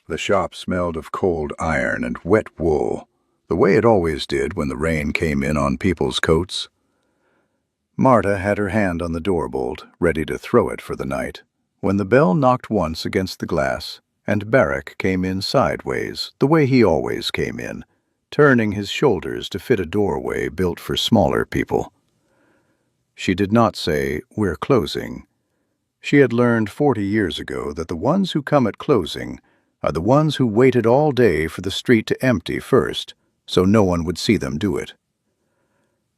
The shop smelled of cold iron and wet wool, the way it always did when the rain came in on people's coats. Marta had her hand on the door bolt, ready to throw it for the night, when the bell knocked once against the glass, and Barrack came in sideways, the way he always came in, turning his shoulders to fit a doorway built for smaller people. She did not say, "We're closing." She had learned 40 years ago that the ones who come at closing are the ones who waited all day for the street to empty first, so no one would see them do it.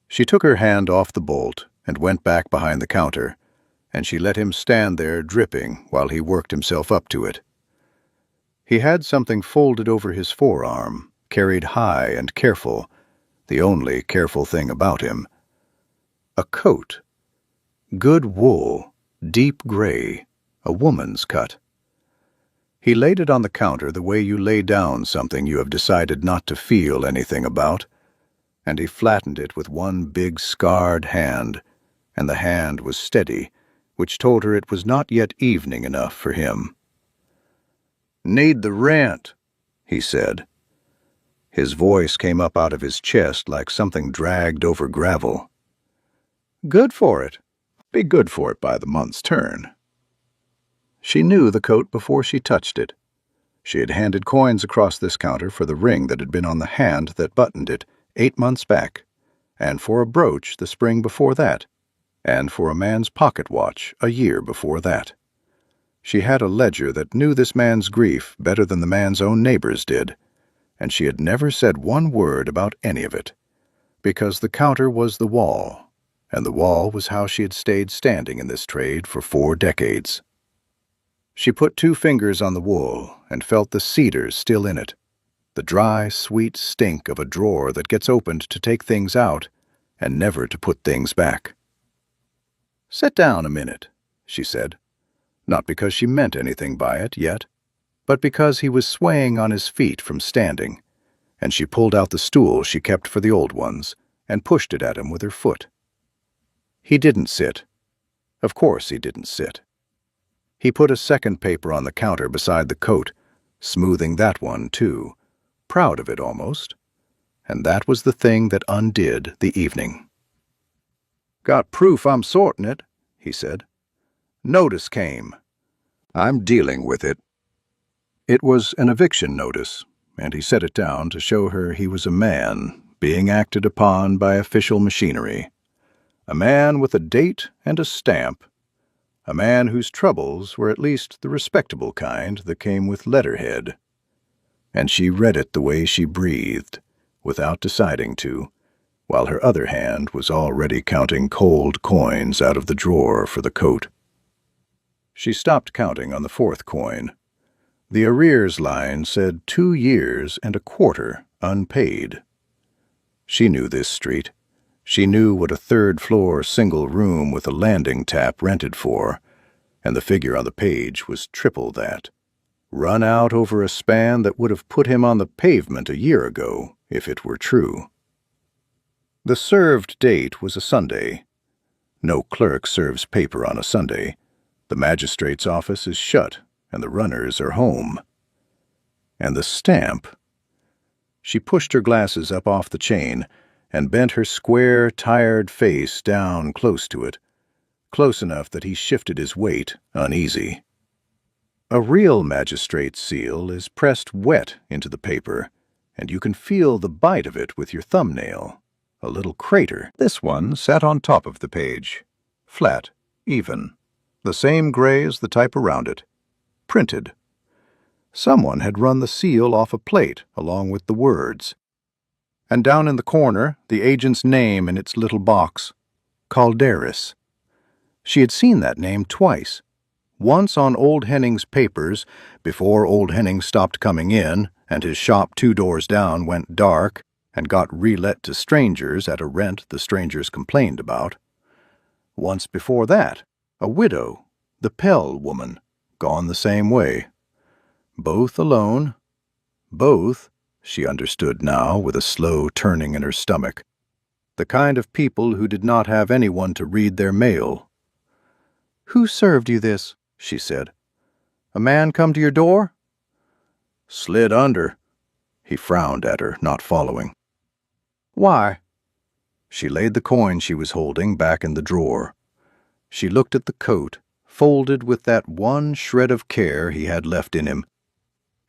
She took her hand off the bolt and went back behind the counter, and she let him stand there dripping while he worked himself up to it. He had something folded over his forearm, carried high and careful, the only careful thing about him. A coat. Good wool, deep gray, a woman's cut. He laid it on the counter the way you lay down something you have decided not to feel anything about, and he flattened it with one big scarred hand, and the hand was steady, which told her it was not yet evening enough for him. "Need the rent," he said. His voice came up out of his chest like something dragged over gravel. "Good for it. Be good for it by the month's turn." She knew the coat before she touched it. She had handed coins across this counter for the ring that had been on the hand that buttoned it 8 months back, and for a brooch the spring before that, and for a man's pocket watch a year before that. She had a ledger that knew this man's grief better than the man's own neighbors did, and she had never said one word about any of it, because the counter was the wall, and the wall was how she had stayed standing in this trade for 4 decades. She put 2 fingers on the wool and felt the cedars still in it, the dry, sweet stink of a drawer that gets opened to take things out and never to put things back. "Sit down a minute," she said, not because she meant anything by it yet, but because he was swaying on his feet from standing, and she pulled out the stool she kept for the old ones and pushed it at him with her foot. He didn't sit. Of course he didn't sit. He put a second paper on the counter beside the coat, smoothing that one too, proud of it almost, and that was the thing that undid the evening. "Got proof I'm sorting it," he said. "Notice came. I'm dealing with it." It was an eviction notice, and he set it down to show her he was a man being acted upon by official machinery, a man with a date and a stamp, a man whose troubles were at least the respectable kind that came with letterhead. And she read it the way she breathed, without deciding to, while her other hand was already counting cold coins out of the drawer for the coat. She stopped counting on the 4th coin. The arrears line said 2 years and a quarter unpaid. She knew this street. She knew what a 3rd-floor single room with a landing tap rented for, and the figure on the page was triple that. Run out over a span that would have put him on the pavement a year ago, if it were true. The served date was a Sunday. No clerk serves paper on a Sunday. The magistrate's office is shut, and the runners are home. And the stamp. She pushed her glasses up off the chain and bent her square, tired face down close to it, close enough that he shifted his weight, uneasy. A real magistrate's seal is pressed wet into the paper, and you can feel the bite of it with your thumbnail, a little crater. This one sat on top of the page, flat, even, the same gray as the type around it, printed. Someone had run the seal off a plate along with the words. And down in the corner, the agent's name in its little box, Calderis. She had seen that name twice. Once on Old Henning's papers, before Old Henning stopped coming in, and his shop 2 doors down went dark and got relet to strangers at a rent the strangers complained about. Once before that, a widow, the Pell woman, gone the same way. Both alone. Both, she understood now with a slow turning in her stomach. The kind of people who did not have anyone to read their mail. "Who served you this?" she said. "A man come to your door?" Slid under. He frowned at her, not following. Why? She laid the coin she was holding back in the drawer. She looked at the coat, folded with that one shred of care he had left in him,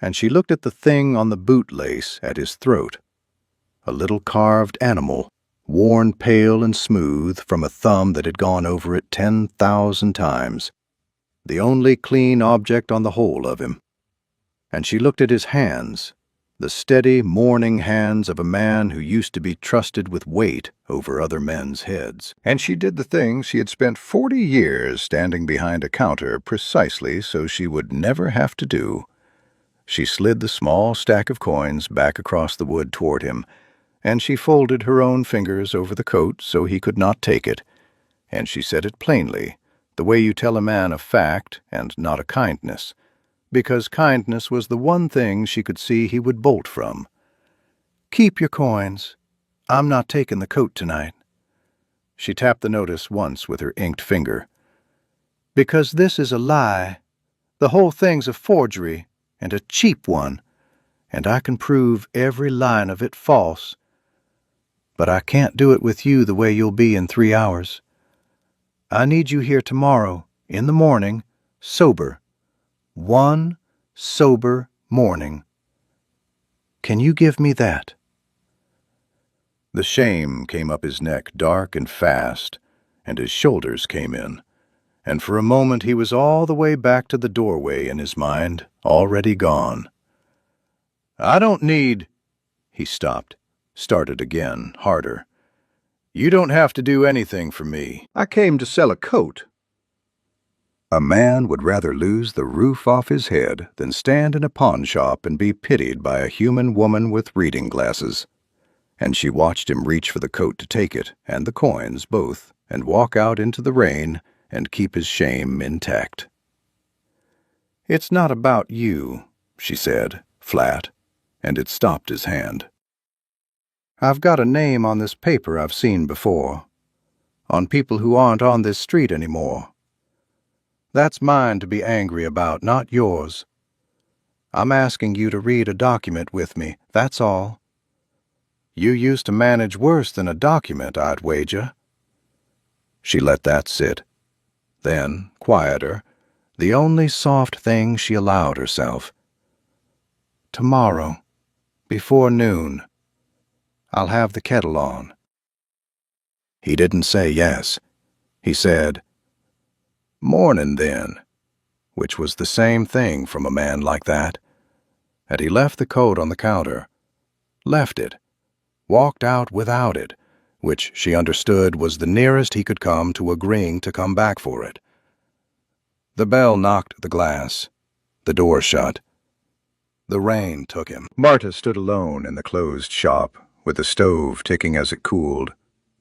and she looked at the thing on the bootlace at his throat. A little carved animal, worn pale and smooth from a thumb that had gone over it 10,000 times, the only clean object on the whole of him. And she looked at his hands, the steady, mourning hands of a man who used to be trusted with weight over other men's heads. And she did the thing she had spent 40 years standing behind a counter precisely so she would never have to do. She slid the small stack of coins back across the wood toward him, and she folded her own fingers over the coat so he could not take it, and she said it plainly, the way you tell a man a fact and not a kindness, because kindness was the one thing she could see he would bolt from. "Keep your coins. I'm not taking the coat tonight." She tapped the notice once with her inked finger. "Because this is a lie. The whole thing's a forgery, and a cheap one, and I can prove every line of it false. But I can't do it with you the way you'll be in 3 hours. I need you here tomorrow, in the morning, sober. 1 sober morning. Can you give me that?" The shame came up his neck dark and fast, and his shoulders came in, and for a moment he was all the way back to the doorway in his mind, already gone. "I don't need—" He stopped, started again, harder. "You don't have to do anything for me. I came to sell a coat." A man would rather lose the roof off his head than stand in a pawn shop and be pitied by a human woman with reading glasses. And she watched him reach for the coat to take it, and the coins, both, and walk out into the rain and keep his shame intact. "It's not about you," she said, flat, and it stopped his hand. "I've got a name on this paper I've seen before, on people who aren't on this street anymore. That's mine to be angry about, not yours. I'm asking you to read a document with me, that's all. You used to manage worse than a document, I'd wager." She let that sit. Then, quieter, the only soft thing she allowed herself. "Tomorrow, before noon. I'll have the kettle on." He didn't say yes. He said, "Mornin' then," which was the same thing from a man like that. And he left the coat on the counter. Left it. Walked out without it, which she understood was the nearest he could come to agreeing to come back for it. The bell knocked the glass. The door shut. The rain took him. Marta stood alone in the closed shop, with the stove ticking as it cooled,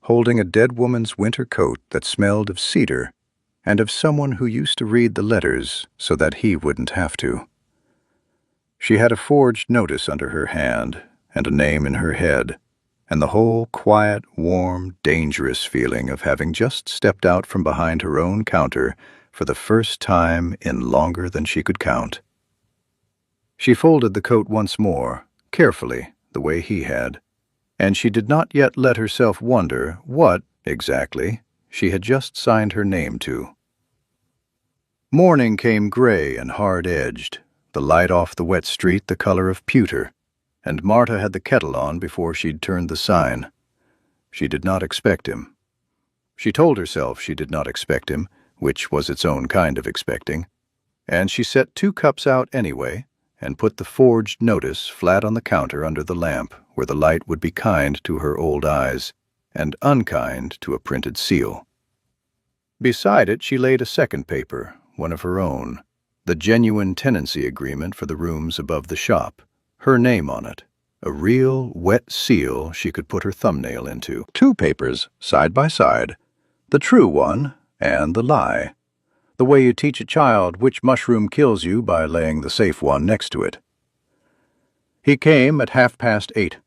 holding a dead woman's winter coat that smelled of cedar and of someone who used to read the letters so that he wouldn't have to. She had a forged notice under her hand and a name in her head, and the whole quiet, warm, dangerous feeling of having just stepped out from behind her own counter for the first time in longer than she could count. She folded the coat once more, carefully, the way he had, and she did not yet let herself wonder what, exactly, she had just signed her name to. Morning came gray and hard-edged, the light off the wet street the color of pewter, and Marta had the kettle on before she'd turned the sign. She did not expect him. She told herself she did not expect him, which was its own kind of expecting, and she set 2 cups out anyway, and put the forged notice flat on the counter under the lamp where the light would be kind to her old eyes, and unkind to a printed seal. Beside it she laid a second paper, one of her own, the genuine tenancy agreement for the rooms above the shop, her name on it, a real wet seal she could put her thumbnail into. 2 papers, side by side, the true one and the lie, the way you teach a child which mushroom kills you by laying the safe one next to it. He came at 8:30.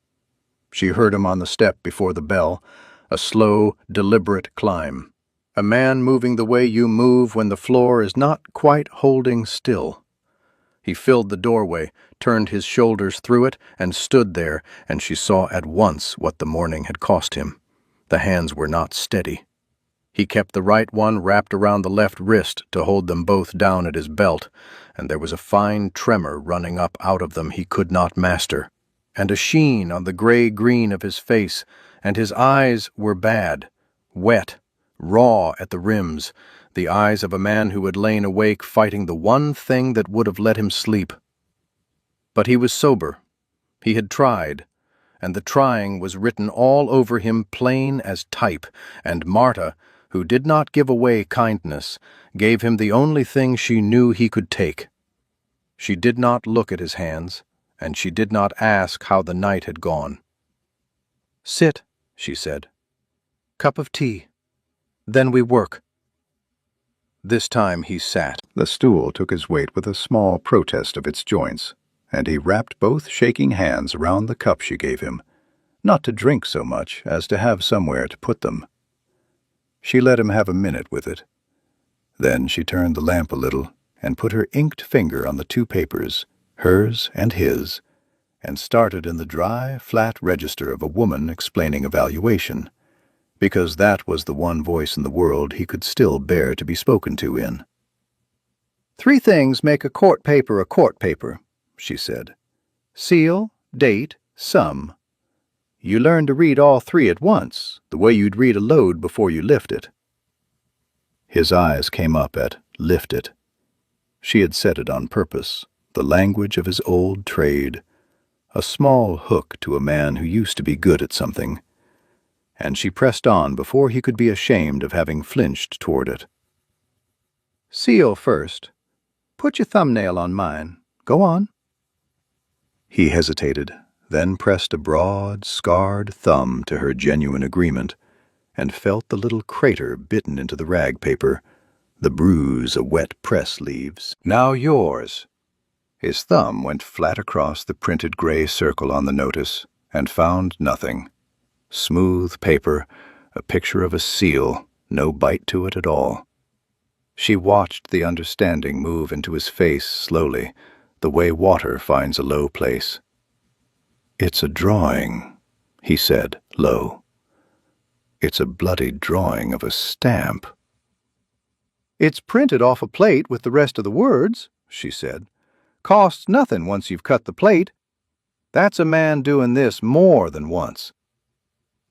She heard him on the step before the bell, a slow, deliberate climb. A man moving the way you move when the floor is not quite holding still. He filled the doorway, turned his shoulders through it, and stood there, and she saw at once what the morning had cost him. The hands were not steady. He kept the right one wrapped around the left wrist to hold them both down at his belt, and there was a fine tremor running up out of them he could not master, and a sheen on the gray-green of his face, and his eyes were bad, wet, raw at the rims, the eyes of a man who had lain awake fighting the one thing that would have let him sleep. But he was sober. He had tried, and the trying was written all over him plain as type, and Marta, who did not give away kindness, gave him the only thing she knew he could take. She did not look at his hands, and she did not ask how the night had gone. "Sit," she said. "Cup of tea. Then we work." This time he sat. The stool took his weight with a small protest of its joints, and he wrapped both shaking hands around the cup she gave him, not to drink so much as to have somewhere to put them. She let him have a minute with it. Then she turned the lamp a little and put her inked finger on the two papers, hers and his, and started in the dry, flat register of a woman explaining a valuation, because that was the one voice in the world he could still bear to be spoken to in. "3 things make a court paper, she said. "Seal, date, sum. You learn to read all 3 at once, the way you'd read a load before you lift it." His eyes came up at "lift it." She had said it on purpose, the language of his old trade, a small hook to a man who used to be good at something, and she pressed on before he could be ashamed of having flinched toward it. "Seal first. Put your thumbnail on mine. Go on." He hesitated, then pressed a broad, scarred thumb to her genuine agreement, and felt the little crater bitten into the rag paper, the bruise of wet press leaves. "Now yours." His thumb went flat across the printed gray circle on the notice, and found nothing. Smooth paper, a picture of a seal, no bite to it at all. She watched the understanding move into his face slowly, the way water finds a low place. "It's a drawing," he said, low. "It's a bloody drawing of a stamp." "It's printed off a plate with the rest of the words," she said. "Costs nothing once you've cut the plate. That's a man doing this more than once."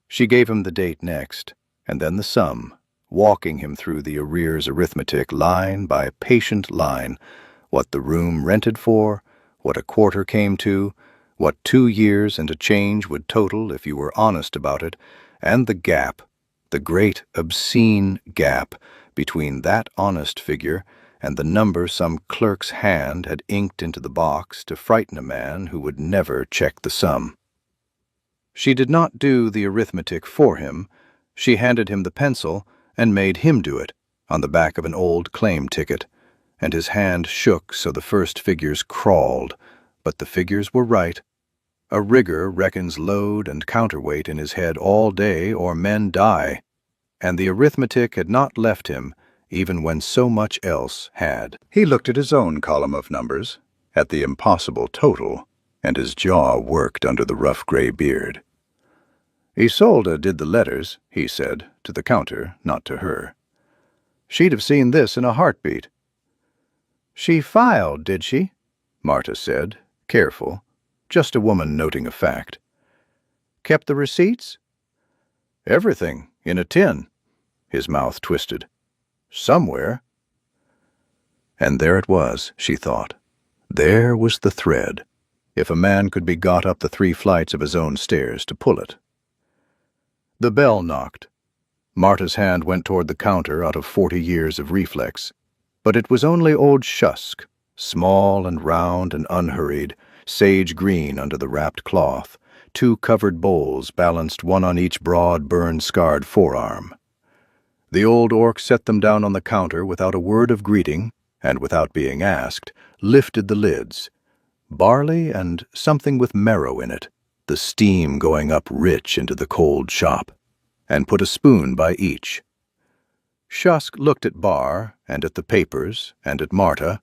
She gave him the date next, and then the sum, walking him through the arrears arithmetic line by patient line, what the room rented for, what a quarter came to, what 2 years and a change would total if you were honest about it, and the gap, the great obscene gap between that honest figure and the number some clerk's hand had inked into the box to frighten a man who would never check the sum. She did not do the arithmetic for him. She handed him the pencil and made him do it on the back of an old claim ticket, and his hand shook so the first figures crawled, but the figures were right. A rigger reckons load and counterweight in his head all day or men die, and the arithmetic had not left him even when so much else had. He looked at his own column of numbers, at the impossible total, and his jaw worked under the rough gray beard. "Isolde did the letters," he said, to the counter, not to her. "She'd have seen this in a heartbeat." "She filed, did she?" Marta said, careful, just a woman noting a fact. "Kept the receipts?" "Everything, in a tin." His mouth twisted. "Somewhere." And there it was, she thought. There was the thread, if a man could be got up the 3 flights of his own stairs to pull it. The bell knocked. Marta's hand went toward the counter out of 40 years of reflex, but it was only old Shusk, small and round and unhurried, sage green under the wrapped cloth, 2 covered bowls balanced one on each broad, burn-scarred forearm. The old orc set them down on the counter without a word of greeting, and without being asked, lifted the lids. Barley and something with marrow in it, the steam going up rich into the cold shop, and put a spoon by each. Shusk looked at Bar, and at the papers, and at Marta,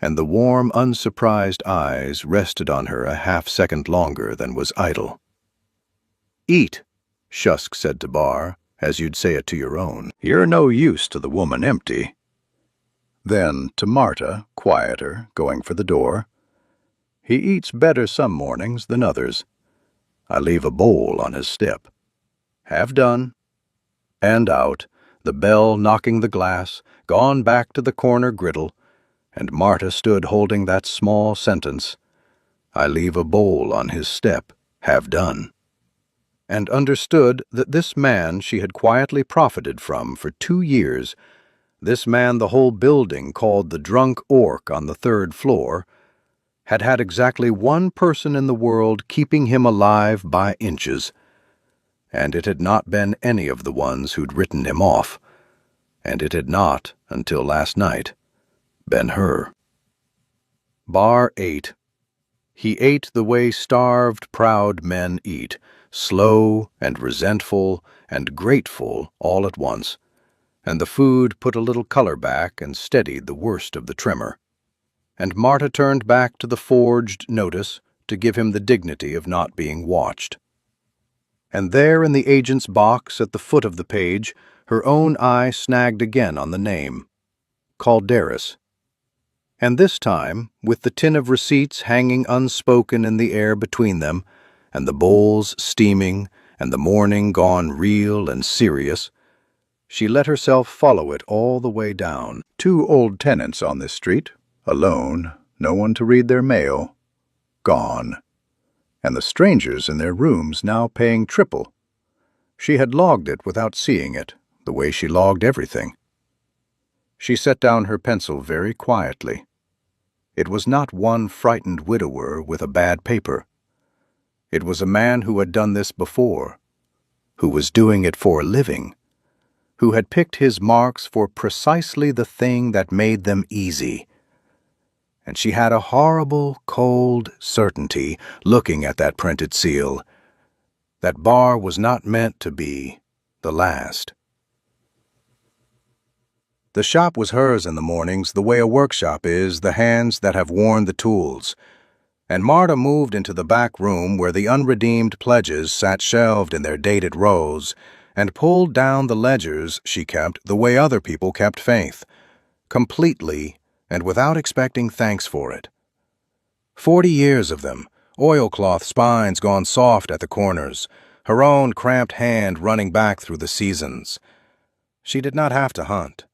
and the warm, unsurprised eyes rested on her a half-second longer than was idle. "Eat," Shusk said to Bar, as you'd say it to your own. "You're no use to the woman empty." Then to Marta, quieter, going for the door, "He eats better some mornings than others. I leave a bowl on his step." Have done. And out, the bell knocking the glass, gone back to the corner griddle, and Marta stood holding that small sentence, "I leave a bowl on his step, have done," and understood that this man she had quietly profited from for 2 years, this man the whole building called the drunk orc on the 3rd floor, had had exactly one person in the world keeping him alive by inches, and it had not been any of the ones who'd written him off, and it had not, until last night, been her. Bar ate. He ate the way starved, proud men eat, slow and resentful and grateful all at once, and the food put a little color back and steadied the worst of the tremor. And Marta turned back to the forged notice to give him the dignity of not being watched. And there in the agent's box at the foot of the page, her own eye snagged again on the name, Calderas. And this time, with the tin of receipts hanging unspoken in the air between them, and the bowls steaming, and the morning gone real and serious, she let herself follow it all the way down. 2 old tenants on this street, alone, no one to read their mail, gone, and the strangers in their rooms now paying triple. She had logged it without seeing it, the way she logged everything. She set down her pencil very quietly. It was not one frightened widower with a bad paper. It was a man who had done this before, who was doing it for a living, who had picked his marks for precisely the thing that made them easy. And she had a horrible, cold certainty, looking at that printed seal, that Bar was not meant to be the last. The shop was hers in the mornings, the way a workshop is, the hands that have worn the tools. And Marta moved into the back room where the unredeemed pledges sat shelved in their dated rows, and pulled down the ledgers she kept the way other people kept faith, completely and without expecting thanks for it. 40 years of them, oilcloth spines gone soft at the corners, her own cramped hand running back through the seasons. She did not have to hunt.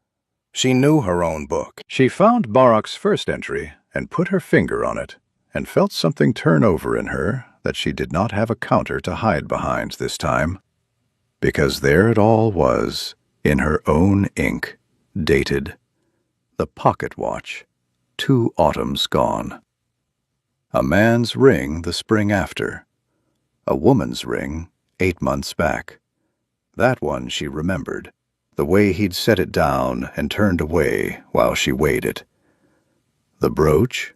She knew her own book. She found Barrock's first entry and put her finger on it, and felt something turn over in her that she did not have a counter to hide behind this time, because there it all was, in her own ink, dated, the pocket watch, 2 autumns gone. A man's ring the spring after, a woman's ring 8 months back. That one she remembered, the way he'd set it down and turned away while she weighed it. The brooch,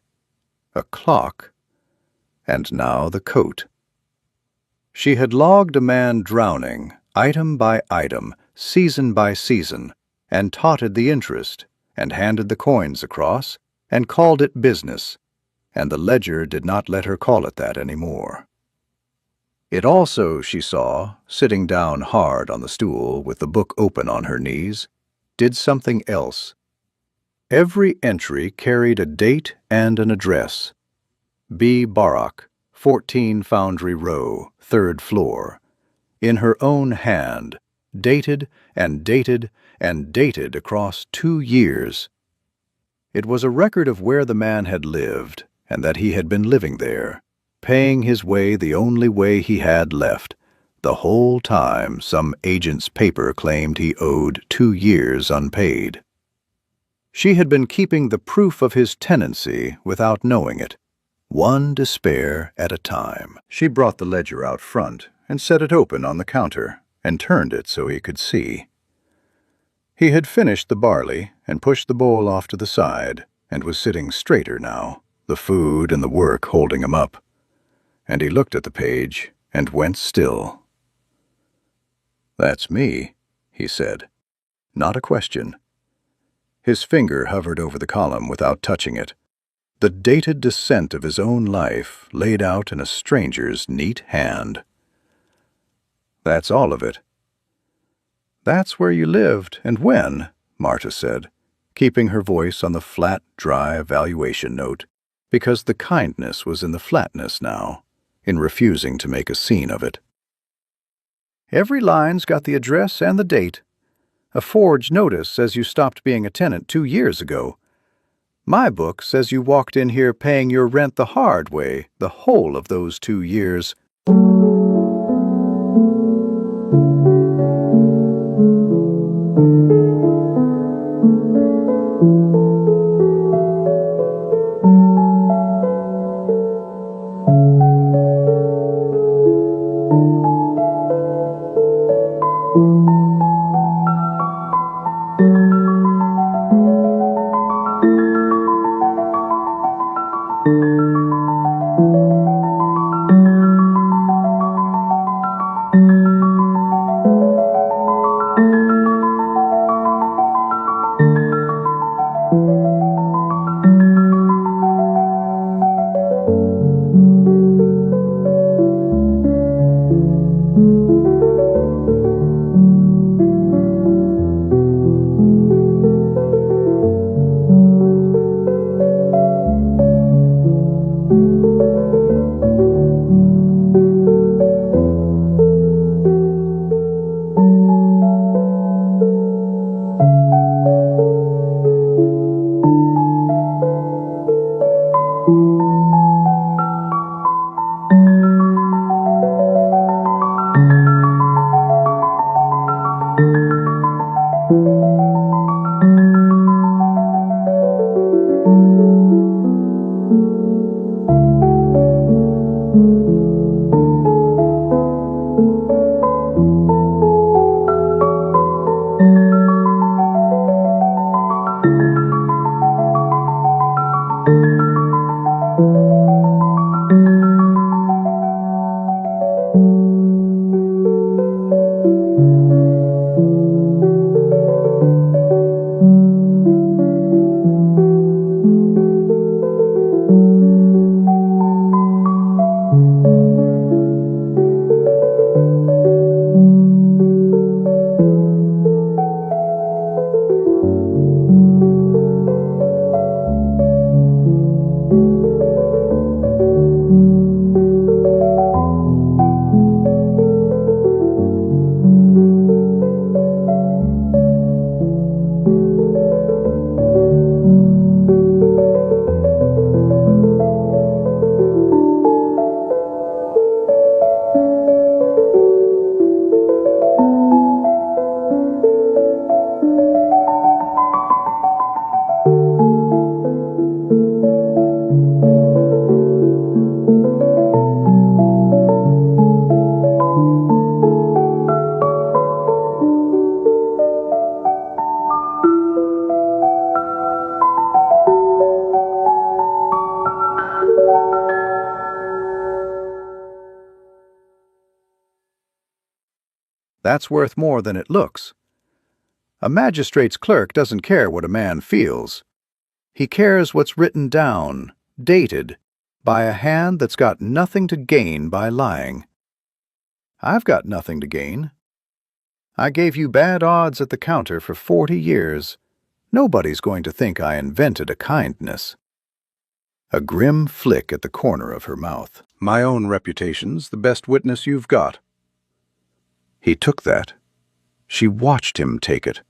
a clock, and now the coat. She had logged a man drowning, item by item, season by season, and totted the interest, and handed the coins across, and called it business, and the ledger did not let her call it that any more. It also, she saw, sitting down hard on the stool with the book open on her knees, did something else. Every entry carried a date and an address. B. Barrock, 14 Foundry Row, 3rd floor. In her own hand, dated and dated and dated across 2 years. It was a record of where the man had lived, and that he had been living there, paying his way the only way he had left, the whole time some agent's paper claimed he owed 2 years unpaid. She had been keeping the proof of his tenancy without knowing it, one despair at a time. She brought the ledger out front and set it open on the counter and turned it so he could see. He had finished the barley and pushed the bowl off to the side and was sitting straighter now, the food and the work holding him up. And he looked at the page and went still. "That's me," he said. Not a question. His finger hovered over the column without touching it, the dated descent of his own life laid out in a stranger's neat hand. That's all of it. That's where you lived, and when, Marta said, keeping her voice on the flat, dry evaluation note, because the kindness was in the flatness now, in refusing to make a scene of it. Every line's got the address and the date. A forged notice says you stopped being a tenant 2 years ago. My book says you walked in here paying your rent the hard way the whole of those 2 years. That's worth more than it looks. A magistrate's clerk doesn't care what a man feels. He cares what's written down, dated, by a hand that's got nothing to gain by lying. I've got nothing to gain. I gave you bad odds at the counter for 40 years. Nobody's going to think I invented a kindness. A grim flick at the corner of her mouth. My own reputation's the best witness you've got. He took that. She watched him take it.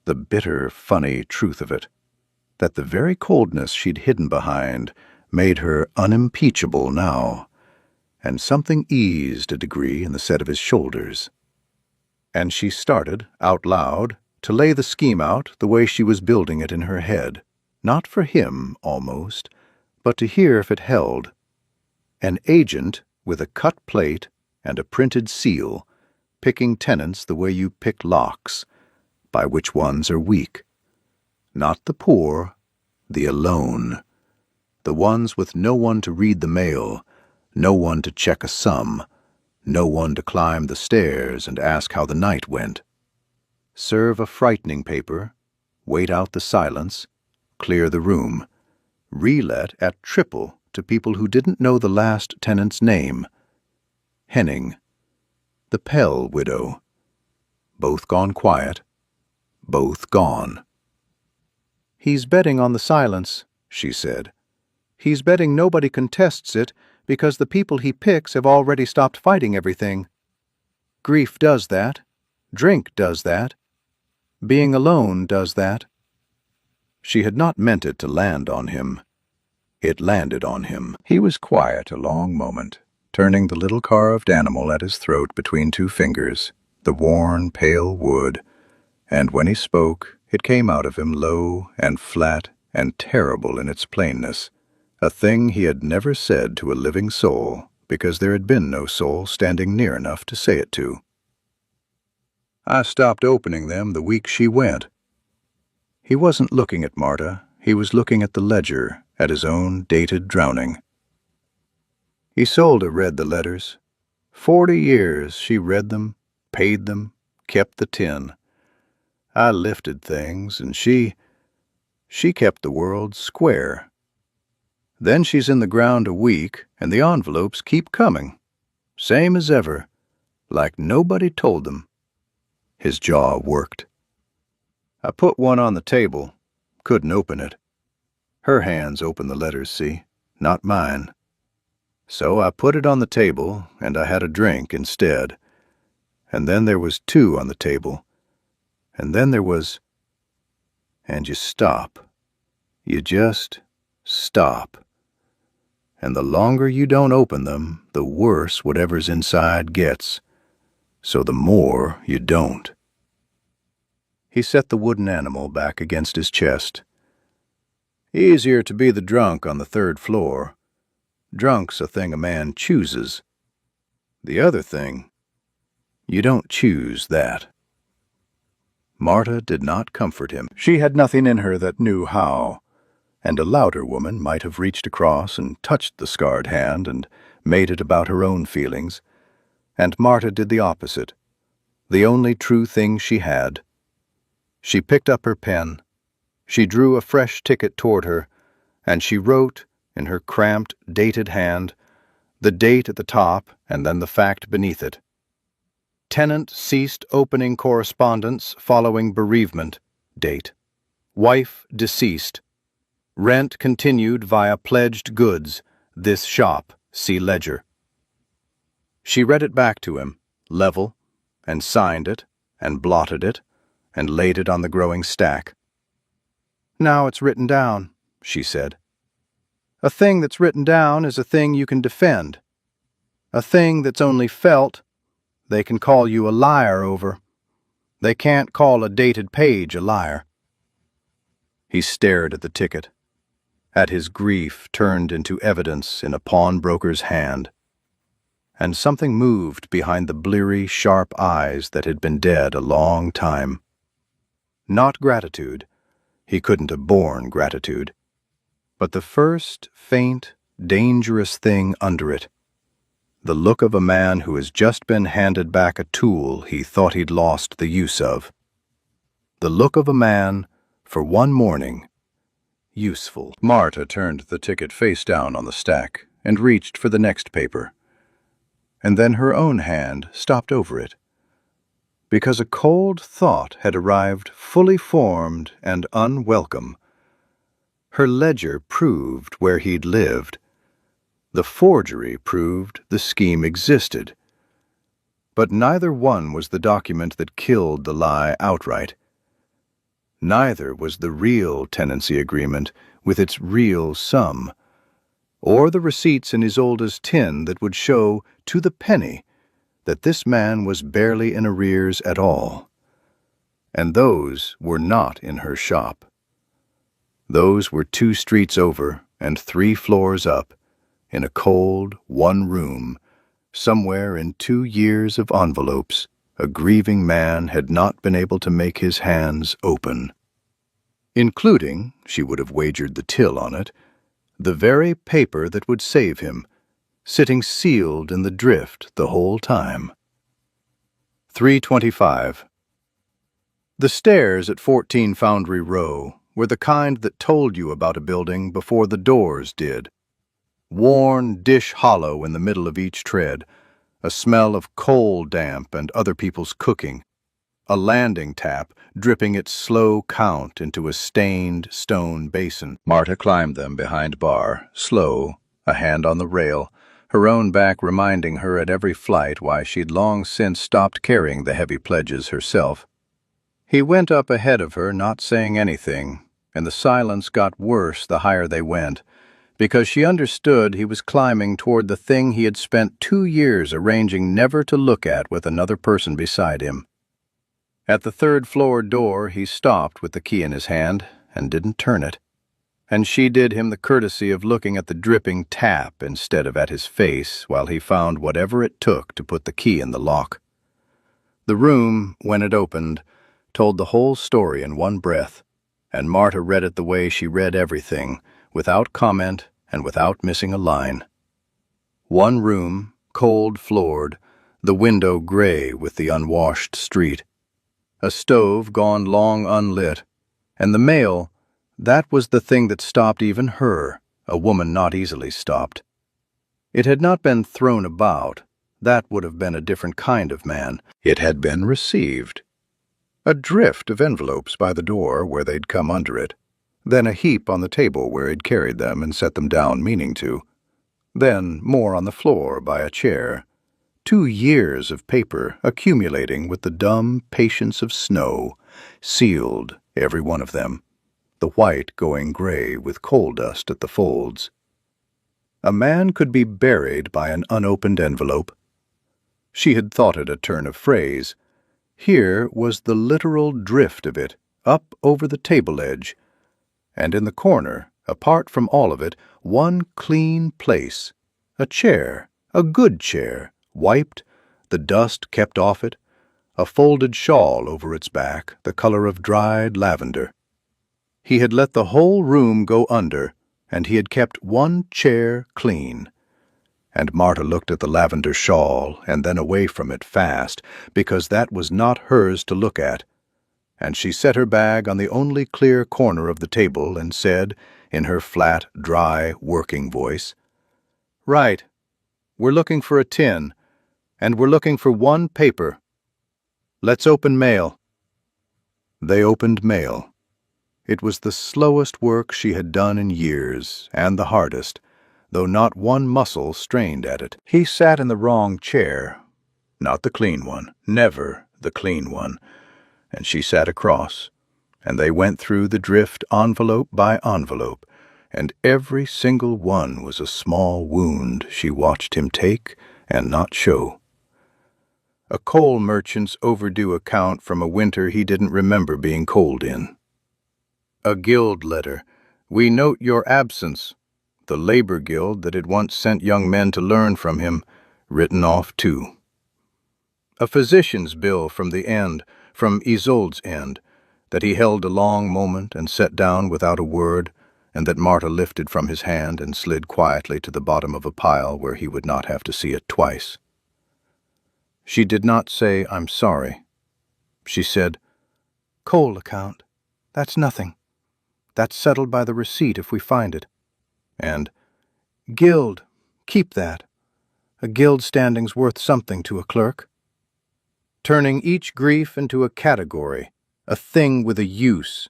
The bitter, funny truth of it. That the very coldness she'd hidden behind made her unimpeachable now, and something eased a degree in the set of his shoulders. And she started, out loud, to lay the scheme out the way she was building it in her head, not for him, almost, but to hear if it held. An agent with a cut plate and a printed seal, picking tenants the way you pick locks, by which ones are weak. Not the poor, the alone. The ones with no one to read the mail, no one to check a sum, no one to climb the stairs and ask how the night went. Serve a frightening paper, wait out the silence, clear the room, relet at triple to people who didn't know the last tenant's name. Henning, the Pell widow. Both gone quiet, both gone. "He's betting on the silence," she said. "He's betting nobody contests it because the people he picks have already stopped fighting everything. Grief does that. Drink does that. Being alone does that." She had not meant it to land on him. It landed on him. He was quiet a long moment, turning the little carved animal at his throat between two fingers, the worn, pale wood, and when he spoke, it came out of him low and flat and terrible in its plainness, a thing he had never said to a living soul because there had been no soul standing near enough to say it to. "I stopped opening them the week she went." He wasn't looking at Marta, he was looking at the ledger, at his own dated drowning. Isolde read the letters. 40 years she read them, paid them, kept the tin. I lifted things, and she kept the world square. Then she's in the ground a week, and the envelopes keep coming, same as ever, like nobody told them. His jaw worked. I put one on the table, couldn't open it. Her hands open the letters, see, not mine. So I put it on the table, and I had a drink instead. And then there was 2 on the table. And then there was... And you stop. You just stop. And the longer you don't open them, the worse whatever's inside gets. So the more you don't. He set the wooden animal back against his chest. "Easier to be the drunk on the 3rd floor. Drunk's a thing a man chooses. The other thing, you don't choose that." Marta did not comfort him. She had nothing in her that knew how, and a louder woman might have reached across and touched the scarred hand and made it about her own feelings, and Marta did the opposite, the only true thing she had. She picked up her pen. She drew a fresh ticket toward her, and she wrote, in her cramped, dated hand, the date at the top and then the fact beneath it. Tenant ceased opening correspondence following bereavement. Date. Wife deceased. Rent continued via pledged goods. This shop. See ledger. She read it back to him, level, and signed it, and blotted it, and laid it on the growing stack. "Now it's written down," she said. "A thing that's written down is a thing you can defend. A thing that's only felt, they can call you a liar over. They can't call a dated page a liar." He stared at the ticket, at his grief turned into evidence in a pawnbroker's hand, and something moved behind the bleary, sharp eyes that had been dead a long time. Not gratitude. He couldn't have borne gratitude. But the first, faint, dangerous thing under it. The look of a man who has just been handed back a tool he thought he'd lost the use of. The look of a man, for one morning, useful. Marta turned the ticket face down on the stack and reached for the next paper. And then her own hand stopped over it, because a cold thought had arrived fully formed and unwelcome. Her ledger proved where he'd lived. The forgery proved the scheme existed. But neither one was the document that killed the lie outright. Neither was the real tenancy agreement with its real sum, or the receipts in Isolde's tin that would show, to the penny, that this man was barely in arrears at all. And those were not in her shop. Those were 2 streets over and 3 floors up, in a cold, 1 room, somewhere in 2 years of envelopes, a grieving man had not been able to make his hands open. Including, she would have wagered the till on it, the very paper that would save him, sitting sealed in the drift the whole time. 3:25. The stairs at 14 Foundry Row, were the kind that told you about a building before the doors did. Worn dish hollow in the middle of each tread, a smell of coal damp and other people's cooking, a landing tap dripping its slow count into a stained stone basin. Marta climbed them behind bar, slow, a hand on the rail, her own back reminding her at every flight why she'd long since stopped carrying the heavy pledges herself. He went up ahead of her, not saying anything, and the silence got worse the higher they went, because she understood he was climbing toward the thing he had spent 2 years arranging never to look at with another person beside him. At the third-floor door he stopped with the key in his hand and didn't turn it, and she did him the courtesy of looking at the dripping tap instead of at his face while he found whatever it took to put the key in the lock. The room, when it opened, told the whole story in one breath, and Marta read it the way she read everything, without comment and without missing a line. One room, cold-floored, the window gray with the unwashed street. A stove gone long unlit, and the mail, that was the thing that stopped even her, a woman not easily stopped. It had not been thrown about, that would have been a different kind of man. It had been received. A drift of envelopes by the door where they'd come under it, then a heap on the table where he'd carried them and set them down meaning to, then more on the floor by a chair. 2 years of paper accumulating with the dumb patience of snow, sealed, every one of them, the white going gray with coal dust at the folds. A man could be buried by an unopened envelope. She had thought it a turn of phrase. Here was the literal drift of it, up over the table edge, and in the corner, apart from all of it, one clean place, a chair, a good chair, wiped, the dust kept off it, a folded shawl over its back, the color of dried lavender. He had let the whole room go under, and he had kept one chair clean. And Marta looked at the lavender shawl and then away from it fast, because that was not hers to look at. And she set her bag on the only clear corner of the table and said, in her flat, dry, working voice, "Right. We're looking for a tin, and we're looking for one paper. Let's open mail." They opened mail. It was the slowest work she had done in years, and the hardest, though not one muscle strained at it. He sat in the wrong chair, not the clean one, never the clean one, and she sat across, and they went through the drift envelope by envelope, and every single one was a small wound she watched him take and not show. A coal merchant's overdue account from a winter he didn't remember being cold in. A guild letter. "We note your absence." The labor guild that had once sent young men to learn from him, written off too. A physician's bill from the end, from Isolde's end, that he held a long moment and set down without a word, and that Marta lifted from his hand and slid quietly to the bottom of a pile where he would not have to see it twice. She did not say, "I'm sorry." She said, "Coal account. That's nothing. That's settled by the receipt if we find it." And, "Guild, keep that. A guild standing's worth something to a clerk." Turning each grief into a category, a thing with a use,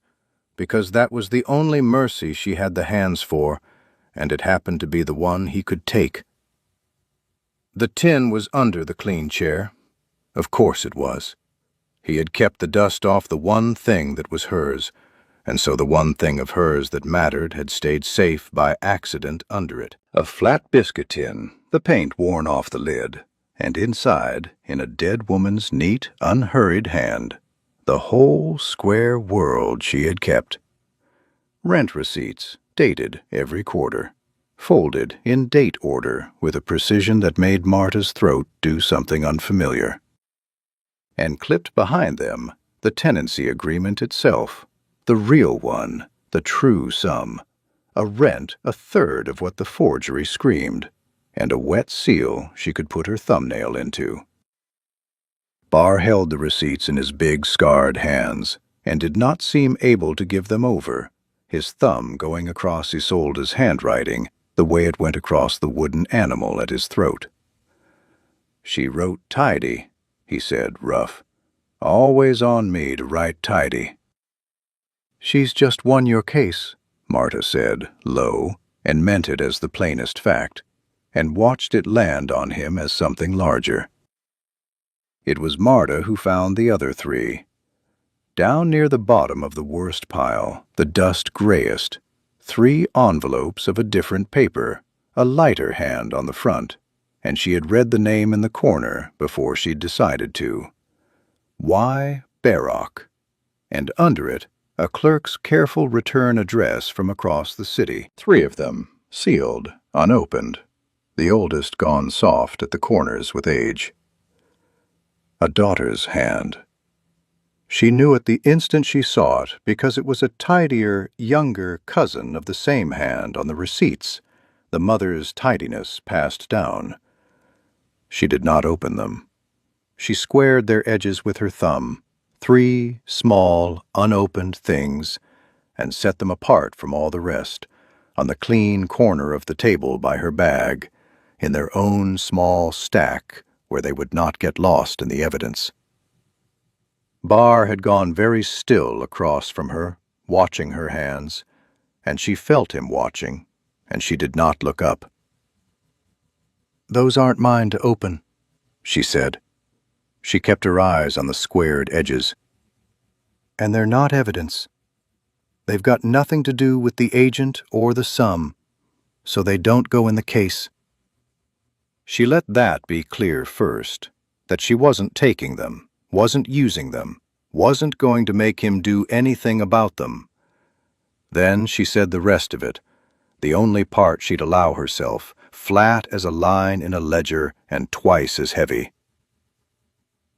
because that was the only mercy she had the hands for, and it happened to be the one he could take. The tin was under the clean chair. Of course it was. He had kept the dust off the one thing that was hers, and so the one thing of hers that mattered had stayed safe by accident under it. A flat biscuit tin, the paint worn off the lid, and inside, in a dead woman's neat, unhurried hand, the whole square world she had kept. Rent receipts, dated every quarter, folded in date order with a precision that made Marta's throat do something unfamiliar. And clipped behind them, the tenancy agreement itself, the real one, the true sum, a rent a third of what the forgery screamed, and a wet seal she could put her thumbnail into. Barr held the receipts in his big, scarred hands, and did not seem able to give them over, his thumb going across Isolde's handwriting the way it went across the wooden animal at his throat. "She wrote tidy," he said, rough. "Always on me to write tidy." "She's just won your case," Marta said, low, and meant it as the plainest fact, and watched it land on him as something larger. It was Marta who found the other three. Down near the bottom of the worst pile, the dust grayest, 3 envelopes of a different paper, a lighter hand on the front, and she had read the name in the corner before she'd decided to. Y. Barrock, and under it, a clerk's careful return address from across the city. 3 of them, sealed, unopened, the oldest gone soft at the corners with age. A daughter's hand. She knew it the instant she saw it because it was a tidier, younger cousin of the same hand on the receipts, the mother's tidiness passed down. She did not open them. She squared their edges with her thumb, 3 small, unopened things, and set them apart from all the rest, on the clean corner of the table by her bag, in their own small stack where they would not get lost in the evidence. Bar had gone very still across from her, watching her hands, and she felt him watching, and she did not look up. "Those aren't mine to open," she said. She kept her eyes on the squared edges. "And they're not evidence. They've got nothing to do with the agent or the sum, so they don't go in the case." She let that be clear first, that she wasn't taking them, wasn't using them, wasn't going to make him do anything about them. Then she said the rest of it, the only part she'd allow herself, flat as a line in a ledger and twice as heavy.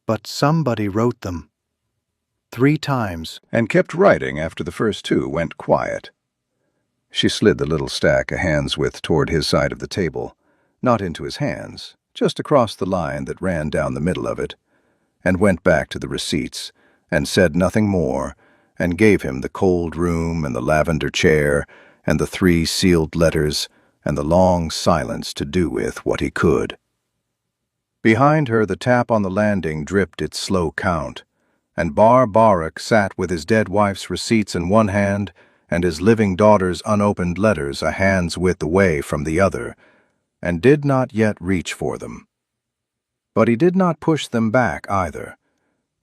"But somebody wrote them. 3 times. And kept writing after the first 2 went quiet." She slid the little stack a hand's width toward his side of the table, not into his hands, just across the line that ran down the middle of it, and went back to the receipts, and said nothing more, and gave him the cold room and the lavender chair and the 3 sealed letters and the long silence to do with what he could. Behind her the tap on the landing dripped its slow count, and Barrock sat with his dead wife's receipts in one hand and his living daughter's unopened letters a hand's width away from the other, and did not yet reach for them. But he did not push them back either,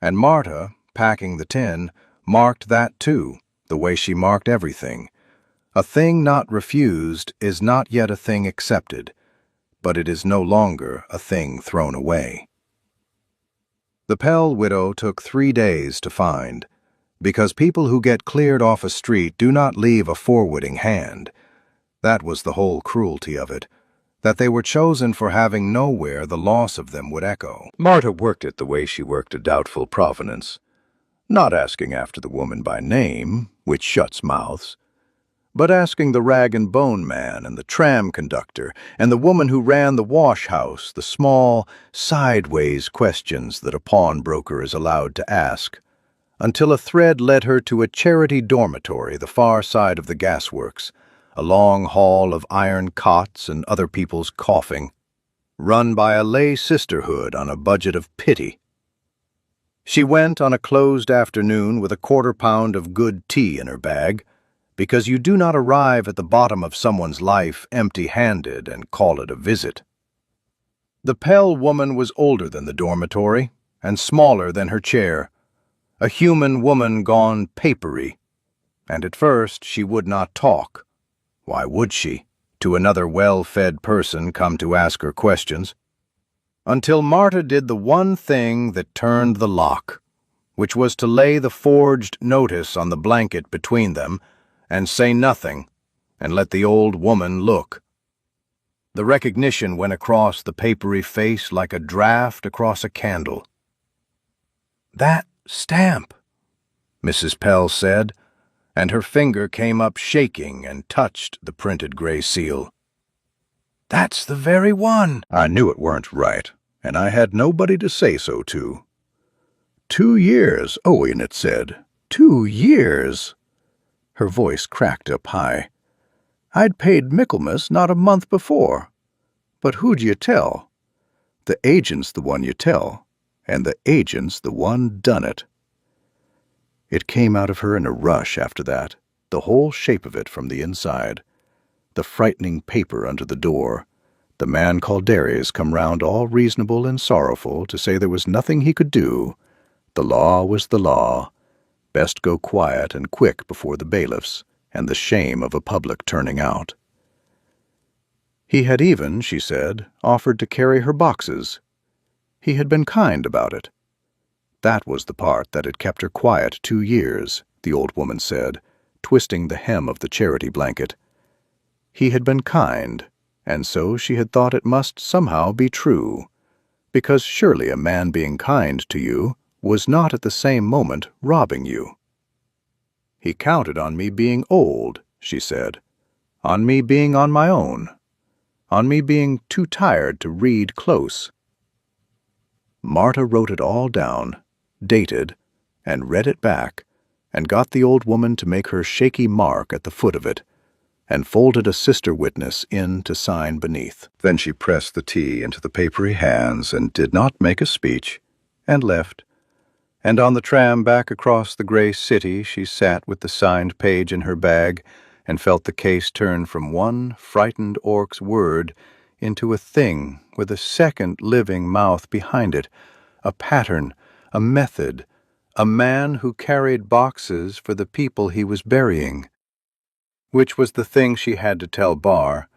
and Marta, packing the tin, marked that too, the way she marked everything. A thing not refused is not yet a thing accepted, but it is no longer a thing thrown away. The Pell widow took 3 days to find, because people who get cleared off a street do not leave a forwarding hand. That was the whole cruelty of it, that they were chosen for having nowhere the loss of them would echo. Marta worked it the way she worked a doubtful provenance, not asking after the woman by name, which shuts mouths, but asking the rag-and-bone man and the tram conductor and the woman who ran the wash-house the small, sideways questions that a pawnbroker is allowed to ask, until a thread led her to a charity dormitory the far side of the gasworks, a long hall of iron cots and other people's coughing, run by a lay sisterhood on a budget of pity. She went on a closed afternoon with a 1/4 pound of good tea in her bag, because you do not arrive at the bottom of someone's life empty-handed and call it a visit. The Pell woman was older than the dormitory and smaller than her chair, a human woman gone papery, and at first she would not talk. Why would she, to another well-fed person come to ask her questions? Until Marta did the one thing that turned the lock, which was to lay the forged notice on the blanket between them and say nothing, and let the old woman look. The recognition went across the papery face like a draft across a candle. "That stamp," Mrs. Pell said, and her finger came up shaking and touched the printed gray seal. "That's the very one." I knew it weren't right, and I had nobody to say so to. 2 years, Owen, it said. 2 years. Her voice cracked up high. "I'd paid Michaelmas not a month before. But who'd you tell? The agent's the one you tell, and the agent's the one done it." It came out of her in a rush after that, the whole shape of it from the inside. The frightening paper under the door. The man Calderes come round all reasonable and sorrowful to say there was nothing he could do. The law was the law. Best go quiet and quick before the bailiffs, and the shame of a public turning out. He had even, she said, offered to carry her boxes. He had been kind about it. That was the part that had kept her quiet 2 years, the old woman said, twisting the hem of the charity blanket. He had been kind, and so she had thought it must somehow be true, because surely a man being kind to you was not at the same moment robbing you. "He counted on me being old," she said, "on me being on my own, on me being too tired to read close." Marta wrote it all down, dated, and read it back, and got the old woman to make her shaky mark at the foot of it, and folded a sister witness in to sign beneath. Then she pressed the tea into the papery hands and did not make a speech, and left. And on the tram back across the gray city she sat with the signed page in her bag and felt the case turn from one frightened orc's word into a thing with a second living mouth behind it, a pattern, a method, a man who carried boxes for the people he was burying. Which was the thing she had to tell Barr,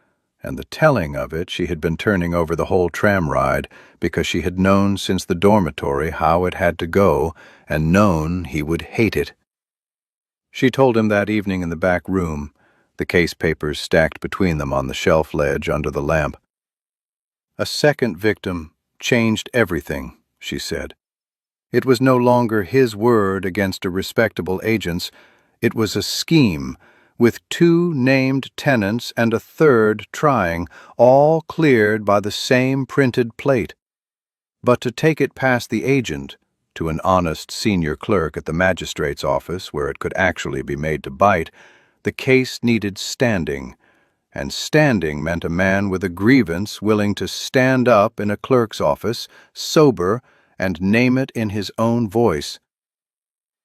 and the telling of it she had been turning over the whole tram ride because she had known since the dormitory how it had to go and known he would hate it. She told him that evening in the back room, the case papers stacked between them on the shelf ledge under the lamp. A second victim changed everything, she said. It was no longer his word against a respectable agent's. It was a scheme, with 2 named tenants and a third trying, all cleared by the same printed plate. But to take it past the agent, to an honest senior clerk at the magistrate's office where it could actually be made to bite, the case needed standing, and standing meant a man with a grievance willing to stand up in a clerk's office, sober, and name it in his own voice.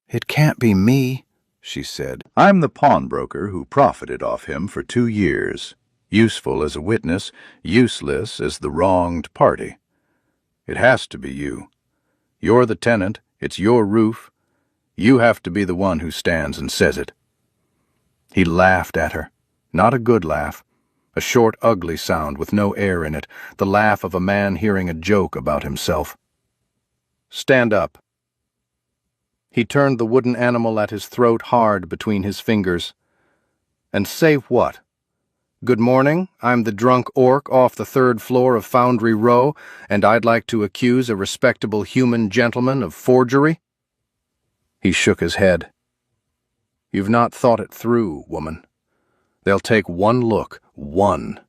"It can't be me," she said. "I'm the pawnbroker who profited off him for 2 years, useful as a witness, useless as the wronged party. It has to be you. You're the tenant, it's your roof. You have to be the one who stands and says it." He laughed at her. Not a good laugh. A short, ugly sound with no air in it, the laugh of a man hearing a joke about himself. "Stand up." He turned the wooden animal at his throat hard between his fingers. "And say what? Good morning, I'm the drunk orc off the 3rd floor of Foundry Row, and I'd like to accuse a respectable human gentleman of forgery?" He shook his head. "You've not thought it through, woman. They'll take one look, one.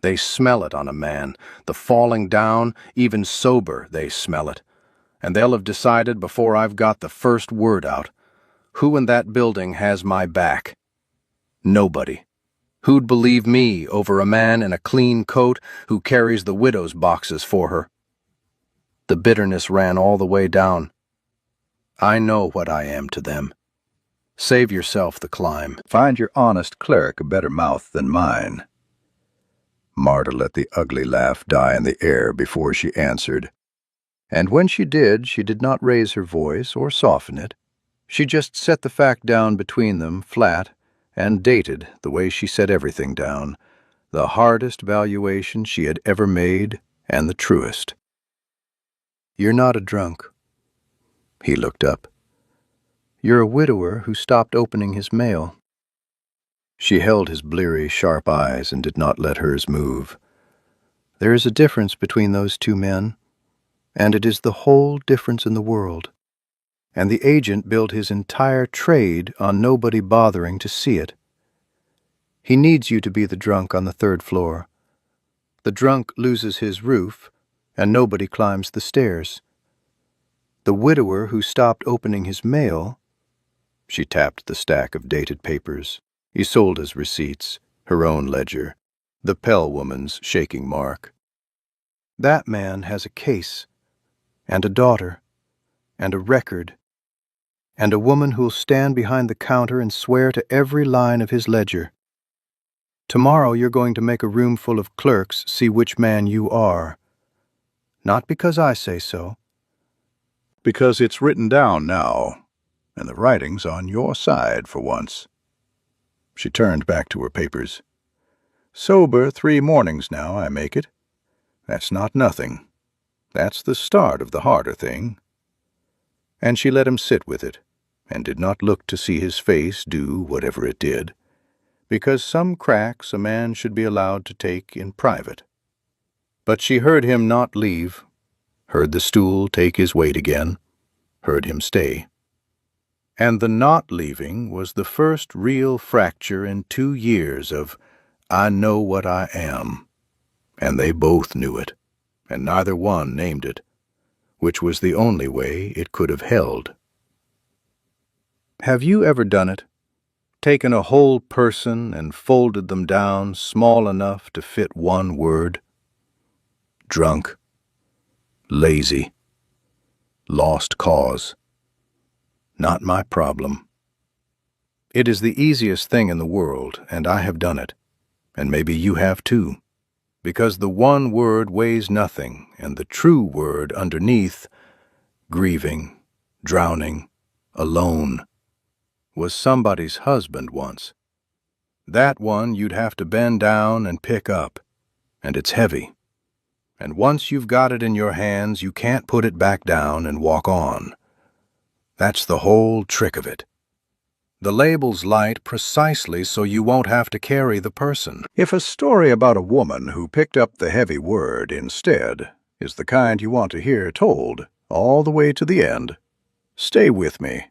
They smell it on a man, the falling down, even sober they smell it. And they'll have decided before I've got the first word out. Who in that building has my back? Nobody. Who'd believe me over a man in a clean coat who carries the widow's boxes for her?" The bitterness ran all the way down. "I know what I am to them. Save yourself the climb. "Find your honest cleric a better mouth than mine." Marta let the ugly laugh die in the air before she answered. And when she did not raise her voice or soften it. She just set the fact down between them flat and dated the way she set everything down, the hardest valuation she had ever made and the truest. "You're not a drunk." He looked up. "You're a widower who stopped opening his mail." She held his bleary, sharp eyes and did not let hers move. "There is a difference between those 2 men, and it is the whole difference in the world. And the agent built his entire trade on nobody bothering to see it. He needs you to be the drunk on the 3rd floor. The drunk loses his roof, and nobody climbs the stairs. The widower who stopped opening his mail She tapped the stack of dated papers, Isolde's receipts, her own ledger, the Pell woman's shaking mark. That man has a case, and a daughter, and a record, and a woman who'll stand behind the counter and swear to every line of his ledger. Tomorrow you're going to make a room full of clerks see which man you are. Not because I say so. Because it's written down now, and the writing's on your side for once. She turned back to her papers. Sober 3 mornings now, I make it. That's not nothing. That's the start of the harder thing. And she let him sit with it, and did not look to see his face do whatever it did, because some cracks a man should be allowed to take in private. But she heard him not leave, heard the stool take his weight again, heard him stay. And the not leaving was the first real fracture in 2 years of I know what I am, and they both knew it, and neither one named it, which was the only way it could have held. Have you ever done it? Taken a whole person and folded them down small enough to fit one word? Drunk, lazy, lost cause. Not my problem. It is the easiest thing in the world, and I have done it, and maybe you have too, because the one word weighs nothing, and the true word underneath, grieving, drowning, alone, was somebody's husband once. That one you'd have to bend down and pick up, and it's heavy. And once you've got it in your hands, you can't put it back down and walk on. That's the whole trick of it. The label's light precisely so you won't have to carry the person. If a story about a woman who picked up the heavy word instead is the kind you want to hear told all the way to the end, stay with me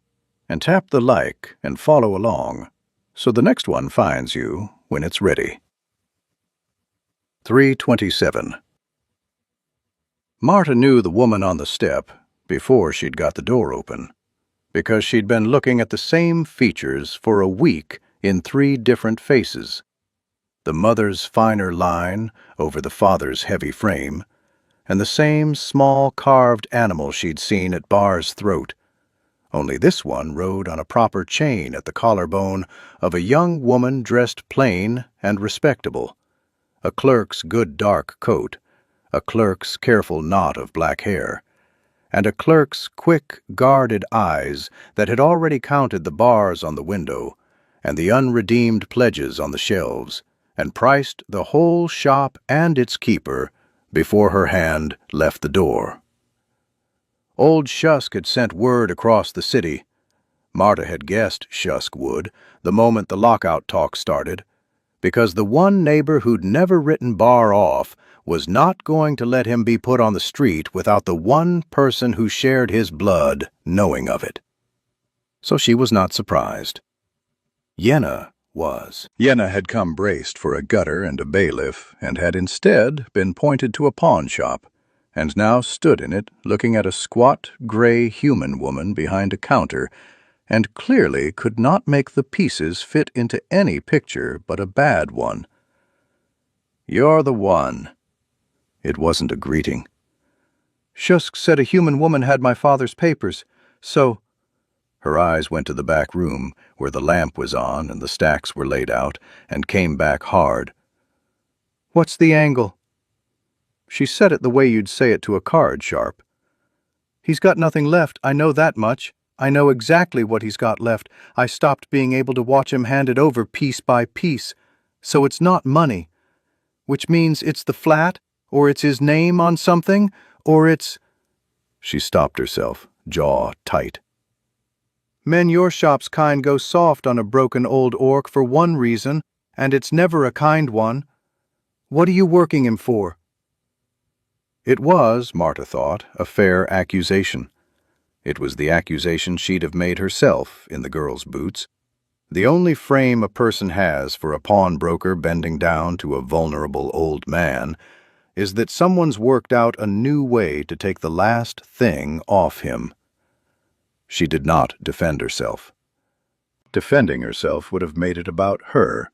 and tap the like and follow along so the next one finds you when it's ready. 3:27. Marta knew the woman on the step before she'd got the door open, because she'd been looking at the same features for a week in 3 different faces. The mother's finer line over the father's heavy frame, and the same small carved animal she'd seen at Bar's throat, only this one rode on a proper chain at the collarbone of a young woman dressed plain and respectable, a clerk's good dark coat, a clerk's careful knot of black hair, and a clerk's quick, guarded eyes that had already counted the bars on the window and the unredeemed pledges on the shelves, and priced the whole shop and its keeper before her hand left the door. Old Shusk had sent word across the city. Marta had guessed Shusk would, the moment the lockout talk started, because the one neighbor who'd never written Bar off was not going to let him be put on the street without the one person who shared his blood knowing of it. So she was not surprised. Yenna was. Yenna had come braced for a gutter and a bailiff, and had instead been pointed to a pawn shop, and now stood in it looking at a squat, gray human woman behind a counter, and clearly could not make the pieces fit into any picture but a bad one. "You're the one." It wasn't a greeting. "Shusk said a human woman had my father's papers, so—" Her eyes went to the back room, where the lamp was on and the stacks were laid out, and came back hard. "What's the angle?" She said it the way you'd say it to a card sharp. "He's got nothing left, I know that much. I know exactly what he's got left. I stopped being able to watch him hand it over piece by piece. So it's not money. Which means it's the flat, or it's his name on something, or it's—" She stopped herself, jaw tight. "Men your shop's kind go soft on a broken old orc for one reason, and it's never a kind one. What are you working him for?" It was, Marta thought, a fair accusation. It was the accusation she'd have made herself in the girl's boots. The only frame a person has for a pawnbroker bending down to a vulnerable old man is that someone's worked out a new way to take the last thing off him. She did not defend herself. Defending herself would have made it about her.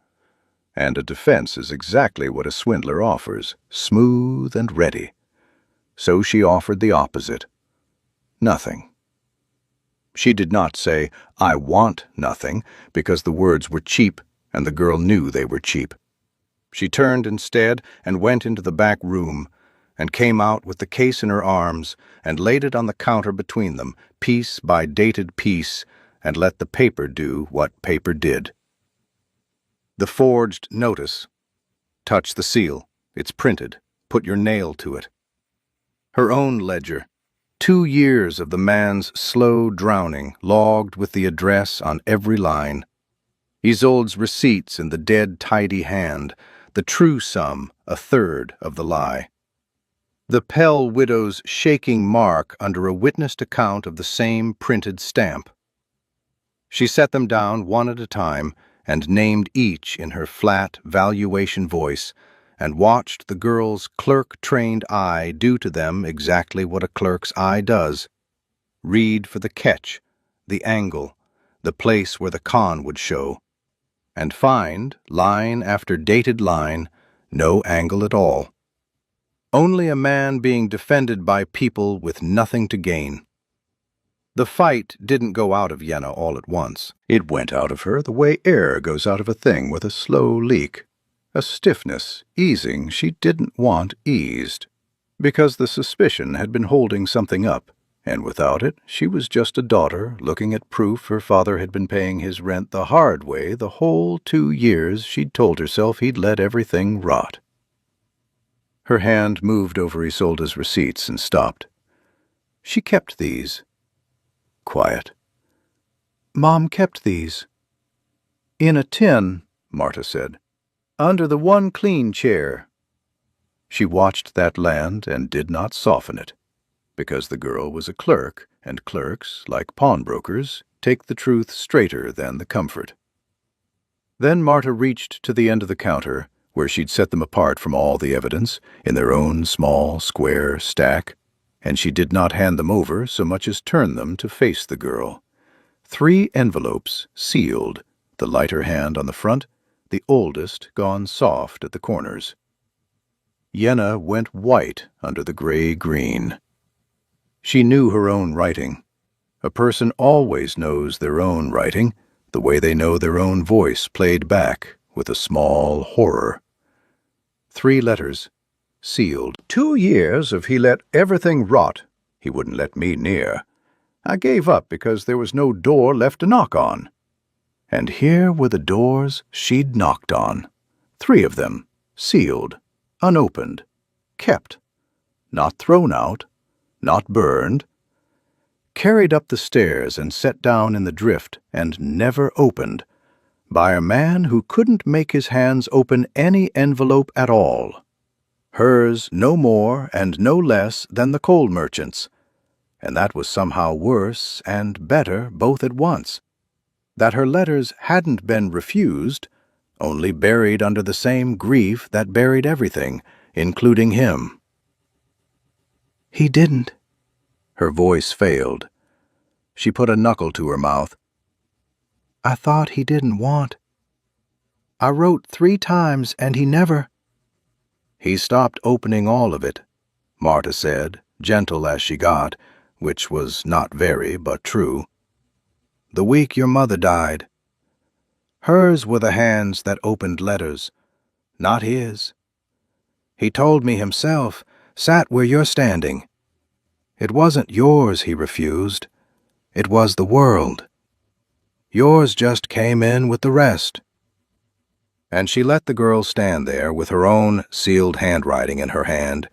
And a defense is exactly what a swindler offers, smooth and ready. So she offered the opposite. Nothing. She did not say, "I want nothing," because the words were cheap, and the girl knew they were cheap. She turned instead and went into the back room, and came out with the case in her arms, and laid it on the counter between them, piece by dated piece, and let the paper do what paper did. The forged notice. Touch the seal. It's printed. Put your nail to it. Her own ledger. 2 years of the man's slow drowning, logged with the address on every line. Isolde's receipts in the dead tidy hand, the true sum, 1/3 of the lie. The Pell widow's shaking mark under a witnessed account of the same printed stamp. She set them down one at a time and named each in her flat valuation voice, and watched the girl's clerk-trained eye do to them exactly what a clerk's eye does: read for the catch, the angle, the place where the con would show, and find, line after dated line, no angle at all. Only a man being defended by people with nothing to gain. The fight didn't go out of Yenna all at once. It went out of her the way air goes out of a thing with a slow leak. A stiffness, easing she didn't want eased, because the suspicion had been holding something up, and without it she was just a daughter looking at proof her father had been paying his rent the hard way the whole 2 years she'd told herself he'd let everything rot. Her hand moved over Isolde's receipts and stopped. She kept these. Quiet. Mom kept these. In a tin, Marta said. Under the one clean chair. She watched that land and did not soften it, because the girl was a clerk, and clerks, like pawnbrokers, take the truth straighter than the comfort. Then Marta reached to the end of the counter, where she'd set them apart from all the evidence, in their own small, square stack, and she did not hand them over so much as turn them to face the girl. 3 envelopes, sealed, the lighter hand on the front, the oldest gone soft at the corners. Yenna went white under the gray-green. She knew her own writing. A person always knows their own writing, the way they know their own voice played back with a small horror. 3 letters, sealed. 2 years of he let everything rot, he wouldn't let me near. I gave up because there was no door left to knock on. And here were the doors she'd knocked on. 3 of them, sealed, unopened, kept, not thrown out, not burned, carried up the stairs and set down in the drift and never opened, by a man who couldn't make his hands open any envelope at all. Hers no more and no less than the coal merchant's, and that was somehow worse and better both at once. That her letters hadn't been refused, only buried under the same grief that buried everything, including him. He didn't. Her voice failed. She put a knuckle to her mouth. I thought he didn't want. I wrote 3 times and he never. He stopped opening all of it, Marta said, gentle as she got, which was not very, but true. The week your mother died. Hers were the hands that opened letters, not his. He told me himself, sat where you're standing. It wasn't yours he refused. It was the world. Yours just came in with the rest. And she let the girl stand there with her own sealed handwriting in her hand,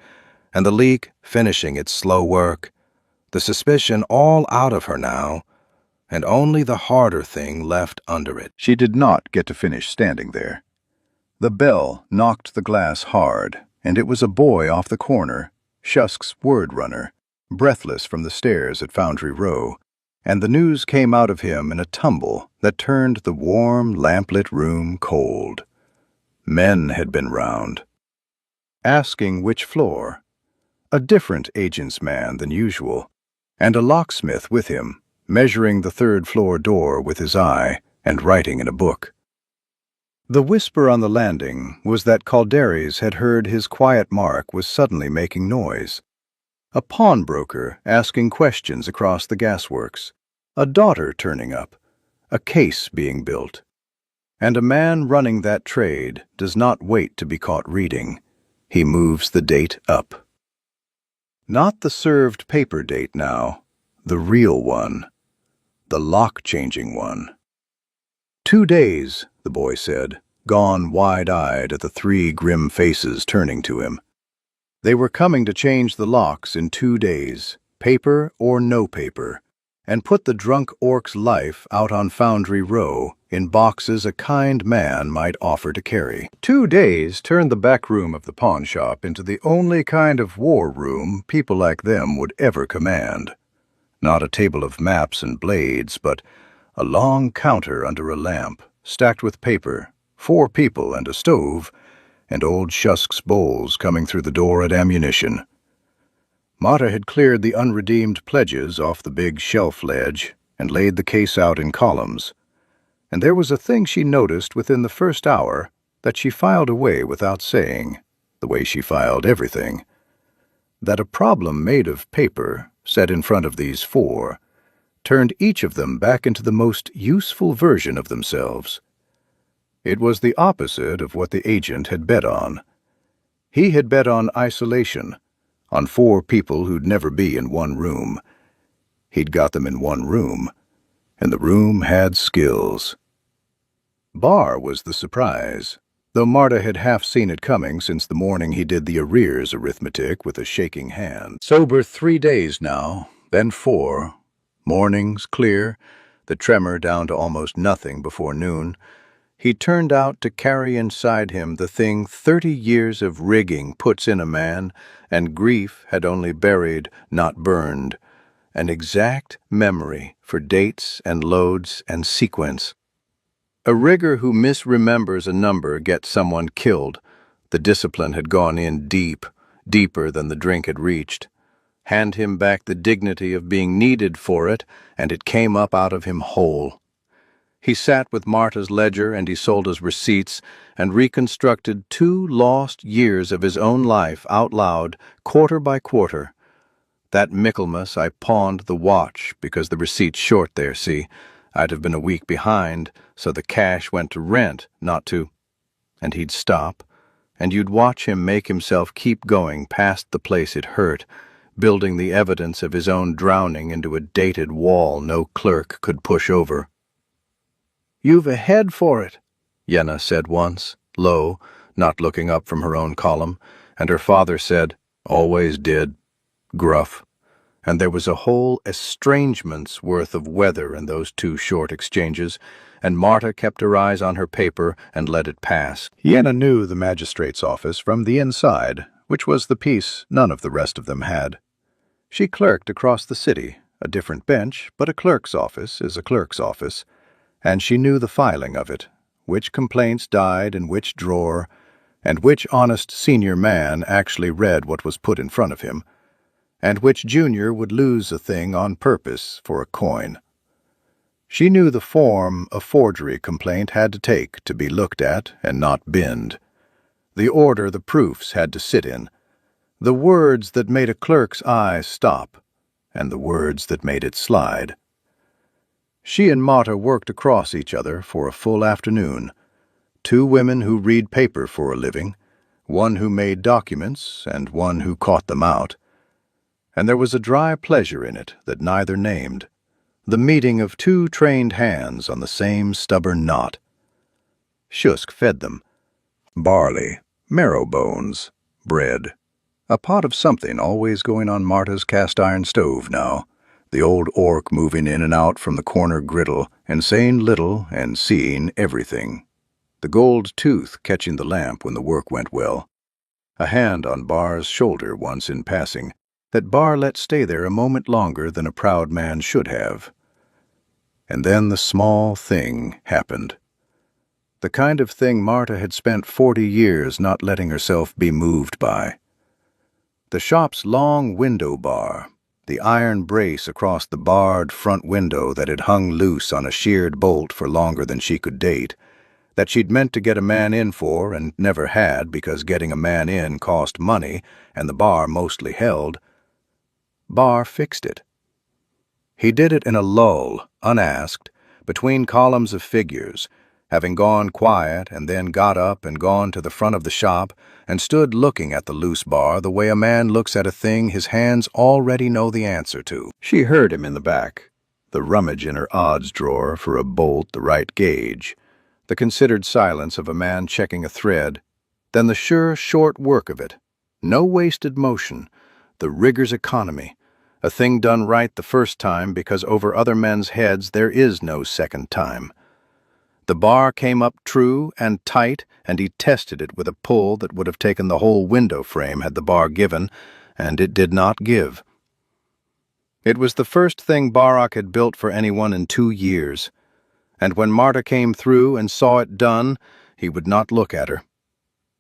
and the leak finishing its slow work, the suspicion all out of her now, and only the harder thing left under it. She did not get to finish standing there. The bell knocked the glass hard, and it was a boy off the corner, Shusk's word runner, breathless from the stairs at Foundry Row, and the news came out of him in a tumble that turned the warm, lamplit room cold. Men had been round. Asking which floor. A different agent's man than usual, and a locksmith with him, measuring the 3rd-floor door with his eye, and writing in a book. The whisper on the landing was that Calderes had heard his quiet mark was suddenly making noise. A pawnbroker asking questions across the gasworks, a daughter turning up, a case being built. And a man running that trade does not wait to be caught reading. He moves the date up. Not the served paper date now, the real one, the lock-changing one. 2 days, the boy said, gone wide-eyed at the 3 grim faces turning to him. They were coming to change the locks in 2 days, paper or no paper, and put the drunk orc's life out on Foundry Row in boxes a kind man might offer to carry. 2 days turned the back room of the pawn shop into the only kind of war room people like them would ever command. Not a table of maps and blades, but a long counter under a lamp, stacked with paper, 4 people and a stove, and old Shusk's bowls coming through the door at ammunition. Marta had cleared the unredeemed pledges off the big shelf ledge and laid the case out in columns. And there was a thing she noticed within the first hour that she filed away without saying, the way she filed everything, that a problem made of paper, set in front of these 4, turned each of them back into the most useful version of themselves. It was the opposite of what the agent had bet on. He had bet on isolation, on 4 people who'd never be in one room. He'd got them in one room, and the room had skills. Bar was the surprise, though Marta had half seen it coming since the morning he did the arrears arithmetic with a shaking hand. Sober 3 days now, then 4. Mornings clear, the tremor down to almost nothing before noon. He turned out to carry inside him the thing 30 years of rigging puts in a man, and grief had only buried, not burned, an exact memory for dates and loads and sequence. A rigger who misremembers a number gets someone killed. The discipline had gone in deep, deeper than the drink had reached. Hand him back the dignity of being needed for it, and it came up out of him whole. He sat with Marta's ledger and Isolda's receipts and reconstructed 2 lost years of his own life out loud, quarter by quarter. That Michaelmas I pawned the watch because the receipt's short there, see. I'd have been a week behind, so the cash went to rent, not to... And he'd stop, and you'd watch him make himself keep going past the place it hurt, building the evidence of his own drowning into a dated wall no clerk could push over. "You've a head for it," Yenna said once, low, not looking up from her own column, and her father said, "Always did," gruff, and there was a whole estrangement's worth of weather in those 2 short exchanges, and Marta kept her eyes on her paper and let it pass. Yenna knew the magistrate's office from the inside, which was the piece none of the rest of them had. She clerked across the city, a different bench, but a clerk's office is a clerk's office, and she knew the filing of it, which complaints died in which drawer, and which honest senior man actually read what was put in front of him, and which junior would lose a thing on purpose for a coin. She knew the form a forgery complaint had to take to be looked at and not binned, the order the proofs had to sit in, the words that made a clerk's eye stop, and the words that made it slide. She and Marta worked across each other for a full afternoon. 2 women who read paper for a living, one who made documents and one who caught them out. And there was a dry pleasure in it that neither named, the meeting of 2 trained hands on the same stubborn knot. Shusk fed them. Barley, marrow bones, bread. A pot of something always going on Marta's cast-iron stove now. The old orc moving in and out from the corner griddle and saying little and seeing everything. The gold tooth catching the lamp when the work went well. A hand on Bar's shoulder once in passing, that Bar let stay there a moment longer than a proud man should have. And then the small thing happened. The kind of thing Marta had spent 40 years not letting herself be moved by. The shop's long window bar, the iron brace across the barred front window that had hung loose on a sheared bolt for longer than she could date, that she'd meant to get a man in for and never had because getting a man in cost money and the bar mostly held. Bar fixed it. He did it in a lull, unasked, between columns of figures, having gone quiet and then got up and gone to the front of the shop and stood looking at the loose bar the way a man looks at a thing his hands already know the answer to. She heard him in the back, the rummage in her odds drawer for a bolt the right gauge, the considered silence of a man checking a thread, then the sure, short work of it. No wasted motion, the rigger's economy, a thing done right the first time because over other men's heads there is no second time. The bar came up true and tight, and he tested it with a pull that would have taken the whole window frame had the bar given, and it did not give. It was the first thing Barak had built for anyone in 2 years, and when Marta came through and saw it done, he would not look at her.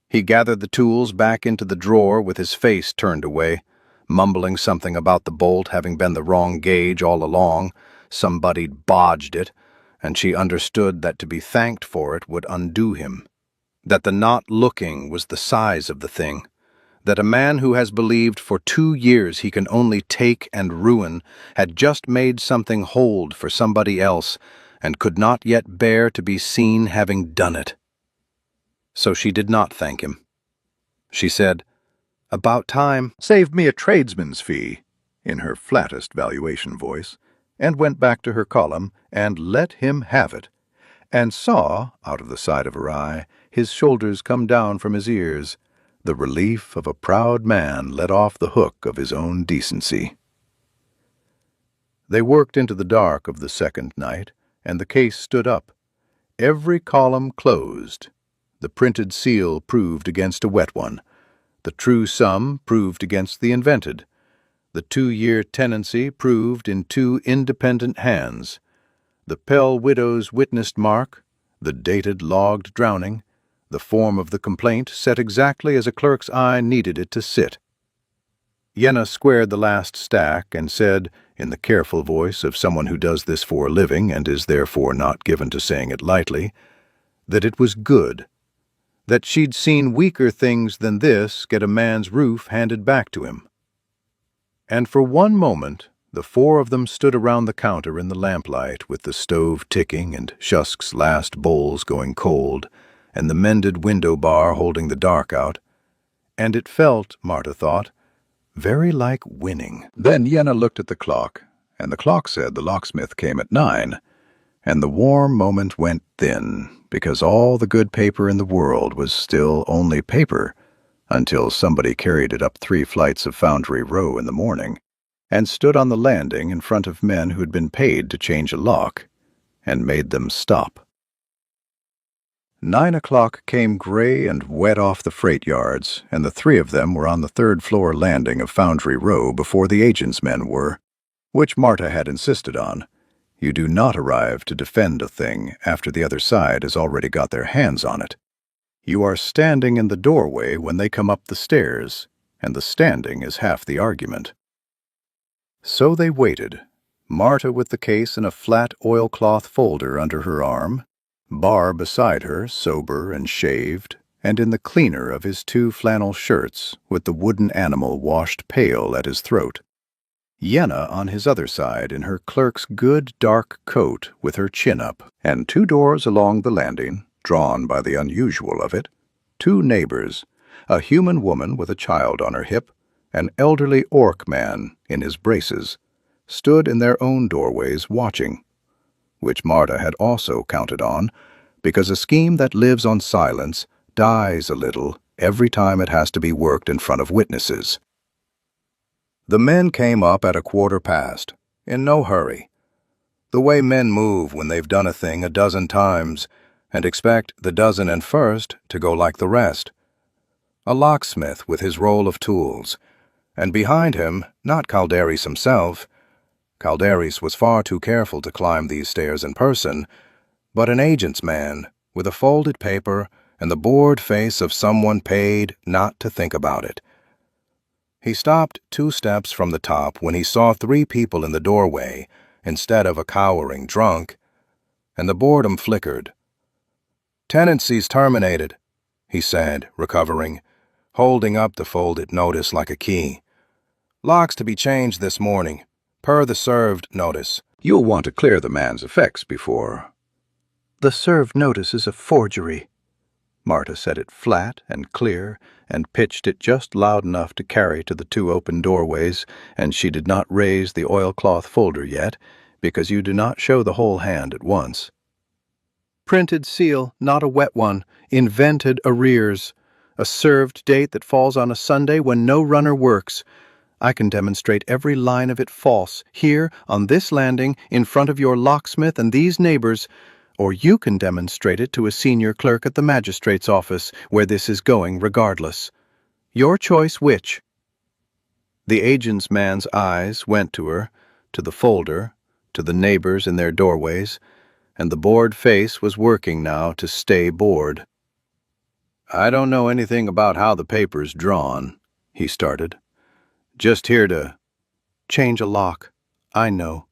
He gathered the tools back into the drawer with his face turned away, mumbling something about the bolt having been the wrong gauge all along. Somebody'd bodged it, and she understood that to be thanked for it would undo him, that the not looking was the size of the thing, that a man who has believed for 2 years he can only take and ruin had just made something hold for somebody else and could not yet bear to be seen having done it. So she did not thank him. She said, "About time." "Saved me a tradesman's fee," in her flattest valuation voice, and went back to her column and let him have it, and saw, out of the side of her eye, his shoulders come down from his ears, the relief of a proud man let off the hook of his own decency. They worked into the dark of the second night, and the case stood up. Every column closed. The printed seal proved against a wet one. The true sum proved against the invented. The 2-year tenancy proved in 2 independent hands. The Pell widow's witnessed mark, the dated logged drowning, the form of the complaint set exactly as a clerk's eye needed it to sit. Yenna squared the last stack and said, in the careful voice of someone who does this for a living and is therefore not given to saying it lightly, that it was good, that she'd seen weaker things than this get a man's roof handed back to him. And for one moment the 4 of them stood around the counter in the lamplight with the stove ticking and Shusk's last bowls going cold and the mended window bar holding the dark out, and it felt, Marta thought, very like winning. Then Yenna looked at the clock, and the clock said the locksmith came at 9, and the warm moment went thin, because all the good paper in the world was still only paper, until somebody carried it up 3 flights of Foundry Row in the morning, and stood on the landing in front of men who'd been paid to change a lock, and made them stop. 9 o'clock came gray and wet off the freight yards, and the 3 of them were on the 3rd-floor landing of Foundry Row before the agent's men were, which Marta had insisted on. You do not arrive to defend a thing after the other side has already got their hands on it. You are standing in the doorway when they come up the stairs, and the standing is half the argument. So they waited, Marta with the case in a flat oilcloth folder under her arm, Bar beside her, sober and shaved, and in the cleaner of his 2 flannel shirts, with the wooden animal washed pale at his throat. Yenna on his other side in her clerk's good dark coat with her chin up, and 2 doors along the landing, drawn by the unusual of it, 2 neighbors, a human woman with a child on her hip, an elderly orc man in his braces, stood in their own doorways watching, which Marta had also counted on, because a scheme that lives on silence dies a little every time it has to be worked in front of witnesses. The men came up at 1:15, in no hurry, the way men move when they've done a thing a dozen times and expect the dozen and first to go like the rest. A locksmith with his roll of tools, and behind him, not Calderis himself. Calderis was far too careful to climb these stairs in person, but an agent's man with a folded paper and the bored face of someone paid not to think about it. He stopped 2 steps from the top when he saw 3 people in the doorway instead of a cowering drunk, and the boredom flickered. "Tenancy's terminated," he said, recovering, holding up the folded notice like a key. "Locks to be changed this morning, per the served notice." You'll want to clear the man's effects before. The served notice is a forgery. Marta said it flat and clear and pitched it just loud enough to carry to the 2 open doorways, and she did not raise the oilcloth folder yet, because you do not show the whole hand at once. Printed seal, not a wet one. Invented arrears. A served date that falls on a Sunday when no runner works. I can demonstrate every line of it false, here, on this landing, in front of your locksmith and these neighbors, or you can demonstrate it to a senior clerk at the magistrate's office, where this is going regardless. Your choice which? The agent's man's eyes went to her, to the folder, to the neighbors in their doorways, and the bored face was working now to stay bored. "I don't know anything about how the paper's drawn," he started. "Just here to change a lock. I know."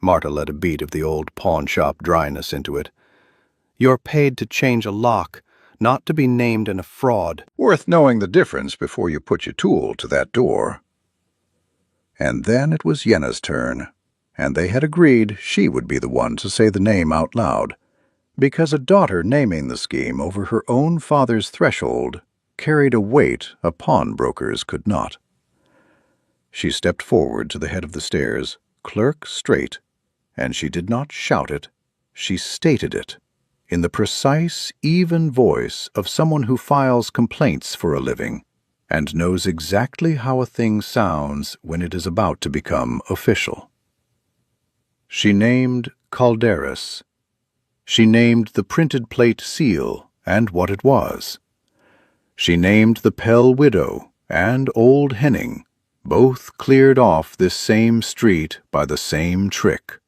Marta let a beat of the old pawnshop dryness into it. "You're paid to change a lock, not to be named in a fraud." Worth knowing the difference before you put your tool to that door. And then it was Yenna's turn, and they had agreed she would be the one to say the name out loud, because a daughter naming the scheme over her own father's threshold carried a weight a pawnbroker's could not. She stepped forward to the head of the stairs, clerk straight, and she did not shout it, she stated it, in the precise, even voice of someone who files complaints for a living, and knows exactly how a thing sounds when it is about to become official. She named Calderas. She named the printed plate seal and what it was. She named the Pell widow and old Henning, both cleared off this same street by the same trick.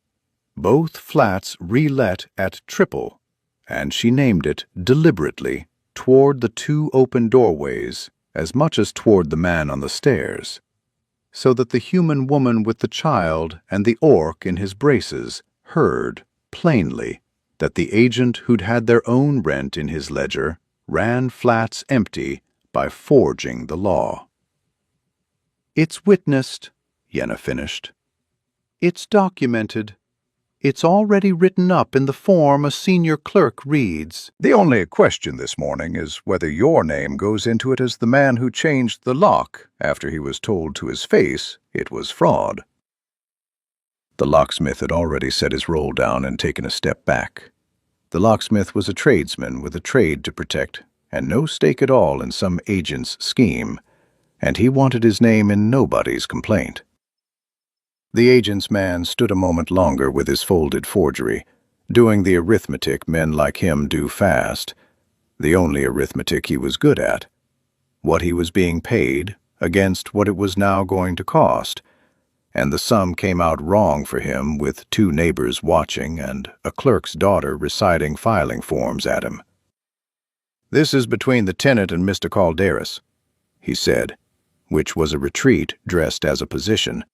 Both flats relet at triple, and she named it deliberately toward the 2 open doorways as much as toward the man on the stairs, so that the human woman with the child and the orc in his braces heard, plainly, that the agent who'd had their own rent in his ledger ran flats empty by forging the law. "It's witnessed," Yenna finished. "It's documented. It's already written up in the form a senior clerk reads." The only question this morning is whether your name goes into it as the man who changed the lock after he was told to his face it was fraud. The locksmith had already set his roll down and taken a step back. The locksmith was a tradesman with a trade to protect, and no stake at all in some agent's scheme, and he wanted his name in nobody's complaint. The agent's man stood a moment longer with his folded forgery, doing the arithmetic men like him do fast, the only arithmetic he was good at, what he was being paid against what it was now going to cost, and the sum came out wrong for him with 2 neighbors watching and a clerk's daughter reciting filing forms at him. "This is between the tenant and Mr. Calderas," he said, which was a retreat dressed as a position,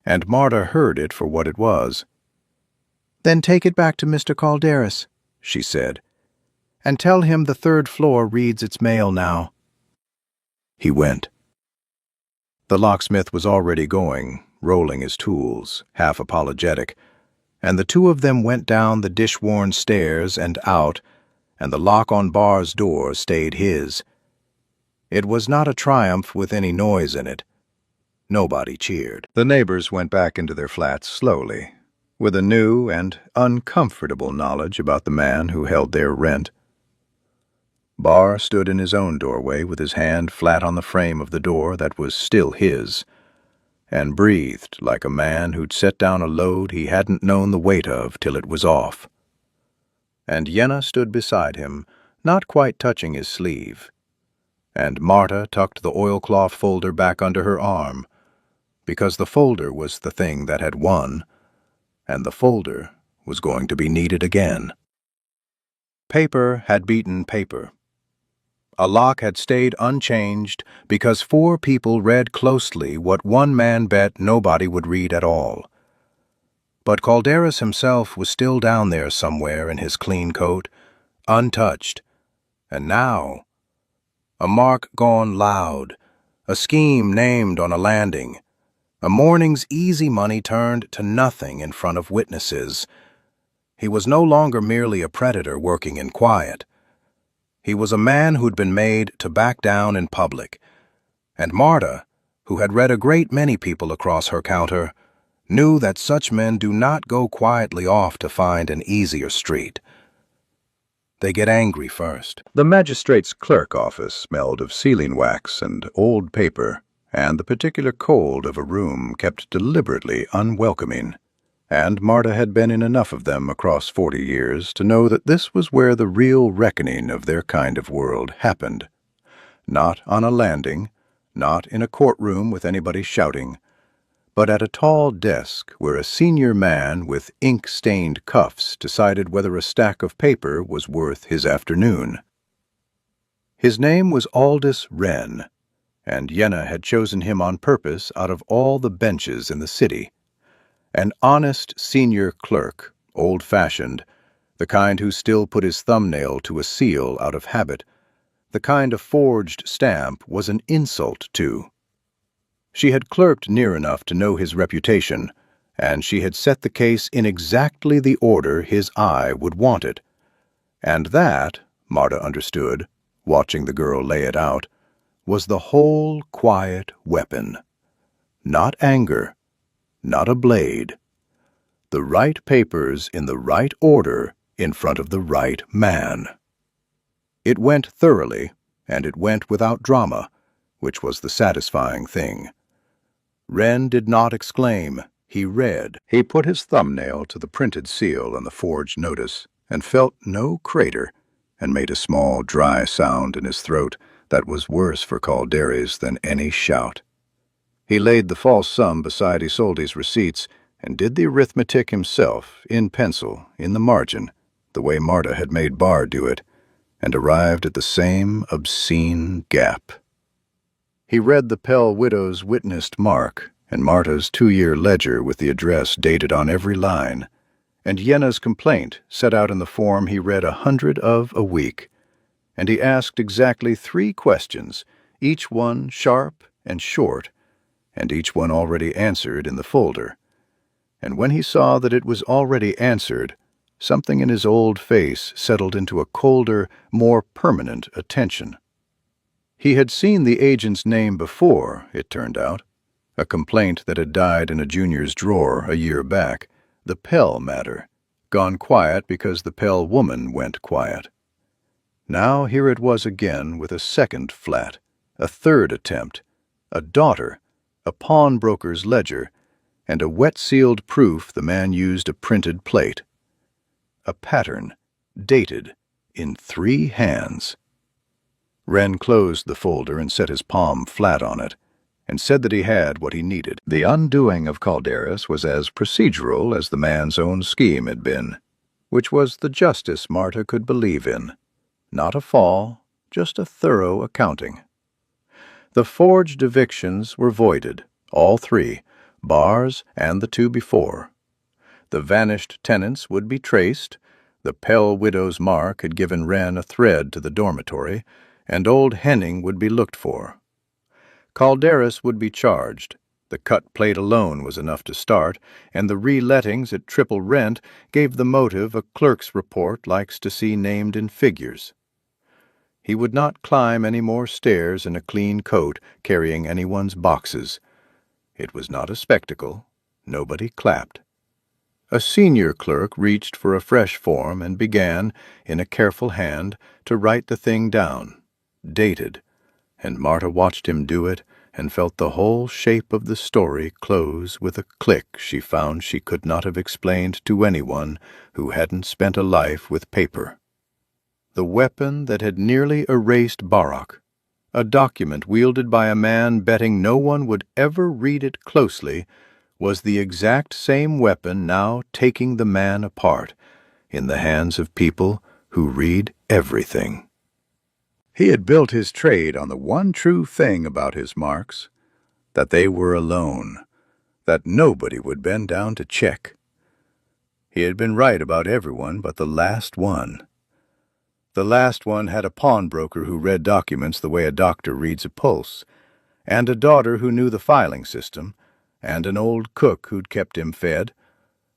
and Marta heard it for what it was. "Then take it back to Mr. Calderas," she said, "and tell him the 3rd floor reads its mail now." He went. The locksmith was already going, rolling his tools, half apologetic, and the 2 of them went down the dish-worn stairs and out, and the lock on Barr's door stayed his. It was not a triumph with any noise in it. Nobody cheered. The neighbors went back into their flats slowly, with a new and uncomfortable knowledge about the man who held their rent. Barr stood in his own doorway with his hand flat on the frame of the door that was still his, and breathed like a man who'd set down a load he hadn't known the weight of till it was off. And Yenna stood beside him, not quite touching his sleeve, and Marta tucked the oilcloth folder back under her arm, because the folder was the thing that had won, and the folder was going to be needed again. Paper had beaten paper. A lock had stayed unchanged because 4 people read closely what one man bet nobody would read at all. But Calderas himself was still down there somewhere in his clean coat, untouched. And now, a mark gone loud, a scheme named on a landing, a morning's easy money turned to nothing in front of witnesses. He was no longer merely a predator working in quiet. He was a man who'd been made to back down in public. And Marta, who had read a great many people across her counter, knew that such men do not go quietly off to find an easier street. They get angry first. The magistrate's clerk office smelled of sealing wax and old paper, and the particular cold of a room kept deliberately unwelcoming. And Marta had been in enough of them across 40 years to know that this was where the real reckoning of their kind of world happened. Not on a landing, not in a courtroom with anybody shouting, but at a tall desk where a senior man with ink-stained cuffs decided whether a stack of paper was worth his afternoon. His name was Aldous Wren, and Yenna had chosen him on purpose out of all the benches in the city. An honest senior clerk, old-fashioned, the kind who still put his thumbnail to a seal out of habit, the kind a forged stamp was an insult to. She had clerked near enough to know his reputation, and she had set the case in exactly the order his eye would want it. And that, Marta understood, watching the girl lay it out, was the whole quiet weapon. Not anger, not a blade. The right papers in the right order in front of the right man. It went thoroughly, and it went without drama, which was the satisfying thing. Wren did not exclaim. He read. He put his thumbnail to the printed seal on the forged notice and felt no crater, and made a small, dry sound in his throat that was worse for Calderas than any shout. He laid the false sum beside Isolde's receipts and did the arithmetic himself, in pencil, in the margin, the way Marta had made Barr do it, and arrived at the same obscene gap. He read the Pell widow's witnessed mark, and Marta's 2-year ledger with the address dated on every line, and Yenna's complaint set out in the form he read 100 of a week, and he asked exactly 3 questions, each one sharp and short, and each one already answered in the folder. And when he saw that it was already answered, something in his old face settled into a colder, more permanent attention. He had seen the agent's name before, it turned out, a complaint that had died in a junior's drawer a year back, the Pell matter, gone quiet because the Pell woman went quiet. Now here it was again with a second flat, a third attempt, a daughter, a pawnbroker's ledger, and a wet-sealed proof the man used a printed plate. A pattern, dated, in 3 hands. Wren closed the folder and set his palm flat on it, and said that he had what he needed. The undoing of Calderas was as procedural as the man's own scheme had been, which was the justice Marta could believe in. Not a fall, just a thorough accounting. The forged evictions were voided, all 3, Barr's and the 2 before. The vanished tenants would be traced, the Pell widow's mark had given Wren a thread to the dormitory, and old Henning would be looked for. Calderas would be charged. The cut plate alone was enough to start, and the re-lettings at triple rent gave the motive a clerk's report likes to see named in figures. He would not climb any more stairs in a clean coat carrying anyone's boxes. It was not a spectacle. Nobody clapped. A senior clerk reached for a fresh form and began, in a careful hand, to write the thing down, dated, and Marta watched him do it and felt the whole shape of the story close with a click she found she could not have explained to anyone who hadn't spent a life with paper. The weapon that had nearly erased Barak, a document wielded by a man betting no one would ever read it closely, was the exact same weapon now taking the man apart in the hands of people who read everything. He had built his trade on the one true thing about his marks, that they were alone, that nobody would bend down to check. He had been right about everyone but the last one. The last one had a pawnbroker who read documents the way a doctor reads a pulse, and a daughter who knew the filing system, and an old cook who'd kept him fed,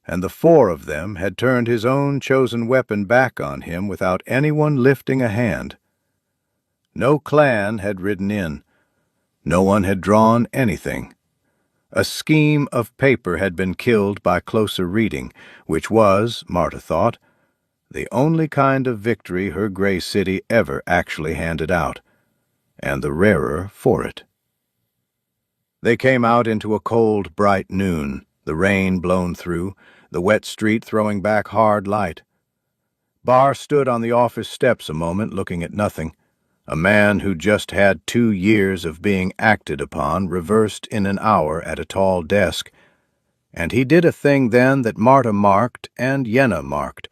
and the four of them had turned his own chosen weapon back on him without anyone lifting a hand. No clan had ridden in. No one had drawn anything. A scheme of paper had been killed by closer reading, which was, Marta thought, the only kind of victory her gray city ever actually handed out, and the rarer for it. They came out into a cold, bright noon, the rain blown through, the wet street throwing back hard light. Barr stood on the office steps a moment, looking at nothing. A man who just had 2 years of being acted upon reversed in an hour at a tall desk. And he did a thing then that Marta marked and Yenna marked.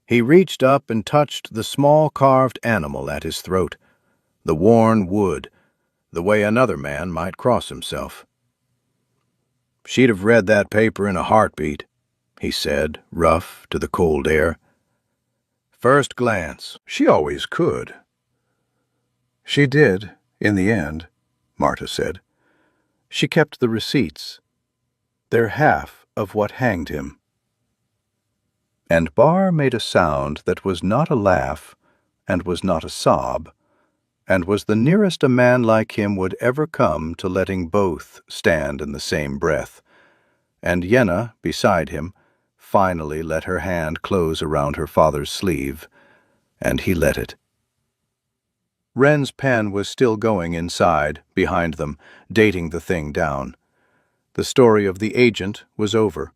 He reached up and touched the small carved animal at his throat, the worn wood, the way another man might cross himself. "She'd have read that paper in a heartbeat," he said, rough to the cold air. "First glance, she always could." "She did, in the end," Marta said. "She kept the receipts. They're half of what hanged him." And Barr made a sound that was not a laugh, and was not a sob, and was the nearest a man like him would ever come to letting both stand in the same breath. And Yenna, beside him, finally let her hand close around her father's sleeve, and he let it. Wren's pen was still going inside, behind them, dating the thing down. The story of the agent was over.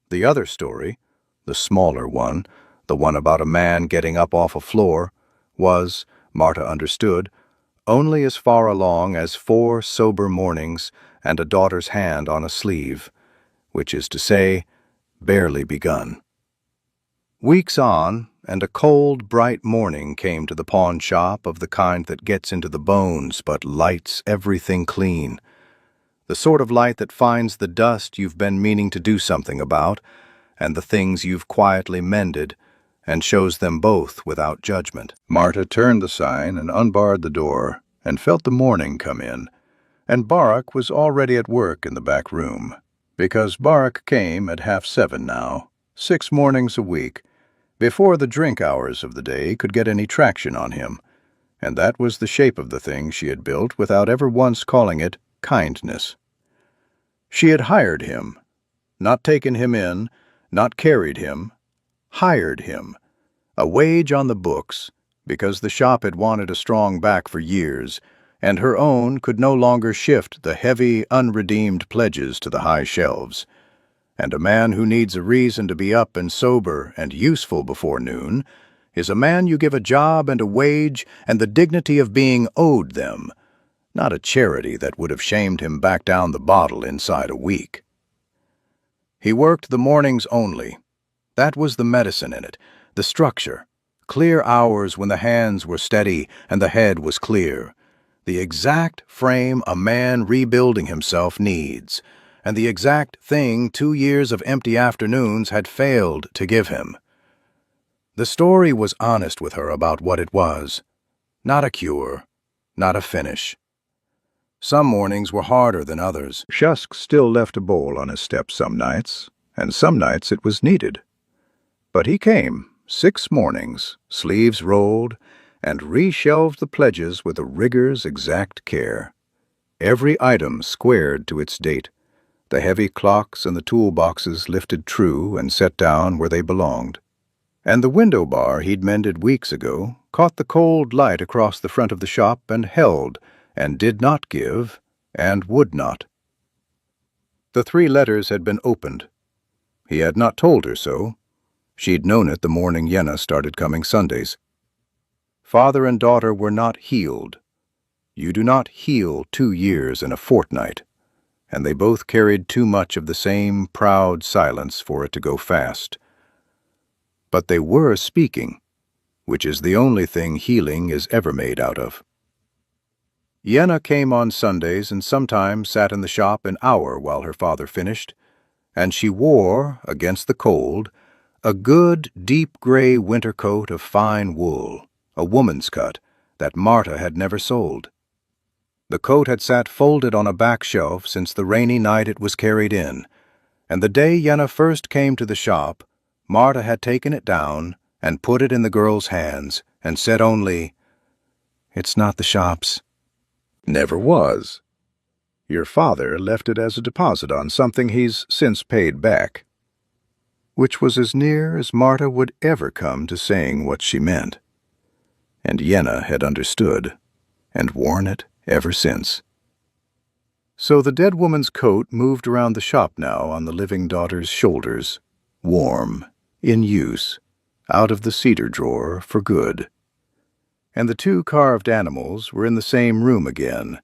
The other story, the smaller one, the one about a man getting up off a floor, was, Marta understood, only as far along as 4 sober mornings and a daughter's hand on a sleeve, which is to say, barely begun. Weeks on, and a cold, bright morning came to the pawn shop of the kind that gets into the bones but lights everything clean. The sort of light that finds the dust you've been meaning to do something about, and the things you've quietly mended, and shows them both without judgment. Marta turned the sign and unbarred the door, and felt the morning come in, and Barak was already at work in the back room, because Barak came at 7:30 now, 6 mornings a week, before the drink hours of the day could get any traction on him, and that was the shape of the thing she had built without ever once calling it kindness. She had hired him, not taken him in, not carried him, hired him, a wage on the books, because the shop had wanted a strong back for years, and her own could no longer shift the heavy, unredeemed pledges to the high shelves. And a man who needs a reason to be up and sober and useful before noon is a man you give a job and a wage and the dignity of being owed them, not a charity that would have shamed him back down the bottle inside a week. He worked the mornings only. That was the medicine in it, the structure. Clear hours when the hands were steady and the head was clear. The exact frame a man rebuilding himself needs, and the exact thing 2 years of empty afternoons had failed to give him. The story was honest with her about what it was. Not a cure, not a finish. Some mornings were harder than others. Shusk still left a bowl on his step some nights, and some nights it was needed. But he came, 6 mornings, sleeves rolled, and reshelved the pledges with a rigor's exact care. Every item squared to its date, the heavy clocks and the toolboxes lifted true and set down where they belonged. And the window bar he'd mended weeks ago caught the cold light across the front of the shop and held, and did not give, and would not. The 3 letters had been opened. He had not told her so. She'd known it the morning Yenna started coming Sundays. Father and daughter were not healed. You do not heal 2 years in a fortnight, and they both carried too much of the same proud silence for it to go fast. But they were speaking. which is the only thing healing is ever made out of. Yenna came on Sundays and sometimes sat in the shop an hour while her father finished, and she wore, against the cold, a good deep gray winter coat of fine wool, a woman's cut, that Marta had never sold. The coat had sat folded on a back shelf since the rainy night it was carried in, and the day Yenna first came to the shop, Marta had taken it down and put it in the girl's hands and said only, "It's not the shop's." Never was. Your father left it as a deposit on something he's since paid back. Which was as near as Marta would ever come to saying what she meant. And Yenna had understood, and worn it ever since. So the dead woman's coat moved around the shop now on the living daughter's shoulders, warm, in use, out of the cedar drawer for good. And the two carved animals were in the same room again,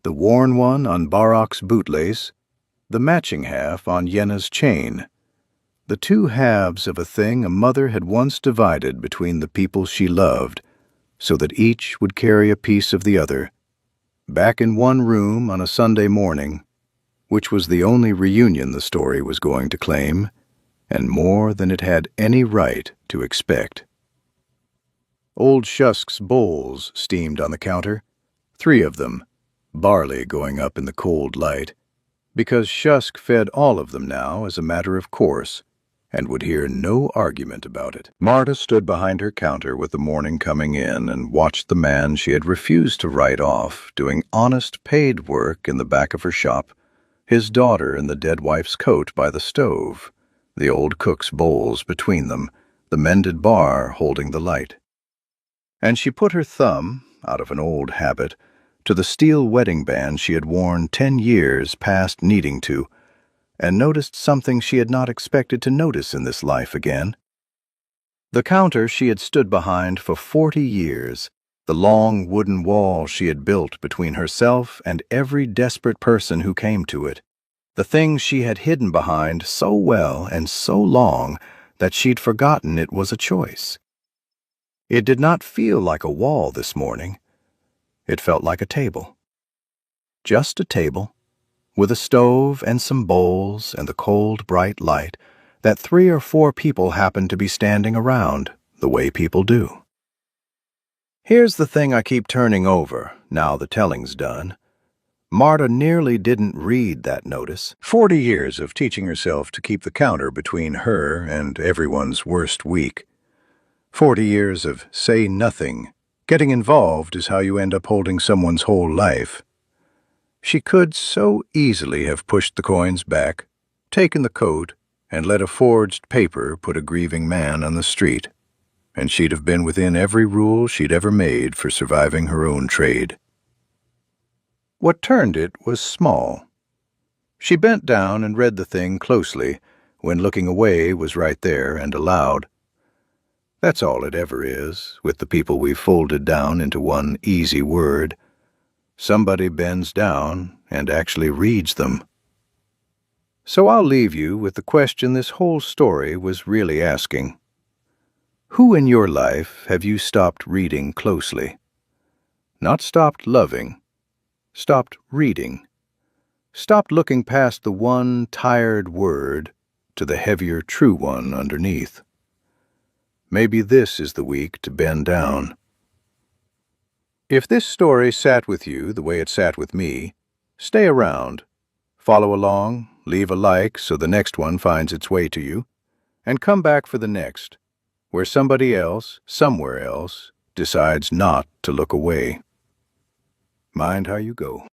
the worn one on Barrock's bootlace, the matching half on Yenna's chain, the two halves of a thing a mother had once divided between the people she loved, so that each would carry a piece of the other, back in one room on a Sunday morning, which was the only reunion the story was going to claim, and more than it had any right to expect. Old Shusk's bowls steamed on the counter, 3 of them, barley going up in the cold light, because Shusk fed all of them now as a matter of course, and would hear no argument about it. Marta stood behind her counter with the morning coming in and watched the man she had refused to write off doing honest paid work in the back of her shop, his daughter in the dead wife's coat by the stove, the old cook's bowls between them, the mended bar holding the light. And she put her thumb, out of an old habit, to the steel wedding band she had worn 10 years past needing to, and noticed something she had not expected to notice in this life again. The counter she had stood behind for 40 years, the long wooden wall she had built between herself and every desperate person who came to it, the thing she had hidden behind so well and so long that she'd forgotten it was a choice. It did not feel like a wall this morning. It felt like a table. Just a table, with a stove and some bowls and the cold, bright light that 3 or 4 people happened to be standing around, the way people do. Here's the thing I keep turning over, now the telling's done. Marta nearly didn't read that notice. 40 years of teaching herself to keep the counter between her and everyone's worst week. 40 years of say nothing. Getting involved is how you end up holding someone's whole life. She could so easily have pushed the coins back, taken the coat, and let a forged paper put a grieving man on the street, and she'd have been within every rule she'd ever made for surviving her own trade. What turned it was small. She bent down and read the thing closely, when looking away was right there and aloud. That's all it ever is, with the people we've folded down into one easy word. Somebody bends down and actually reads them. So I'll leave you with the question this whole story was really asking. Who in your life have you stopped reading closely? Not stopped loving, stopped reading. Stopped looking past the one tired word to the heavier true one underneath. Maybe this is the week to bend down. If this story sat with you the way it sat with me, stay around, follow along, leave a like so the next one finds its way to you, and come back for the next, where somebody else, somewhere else, decides not to look away. Mind how you go.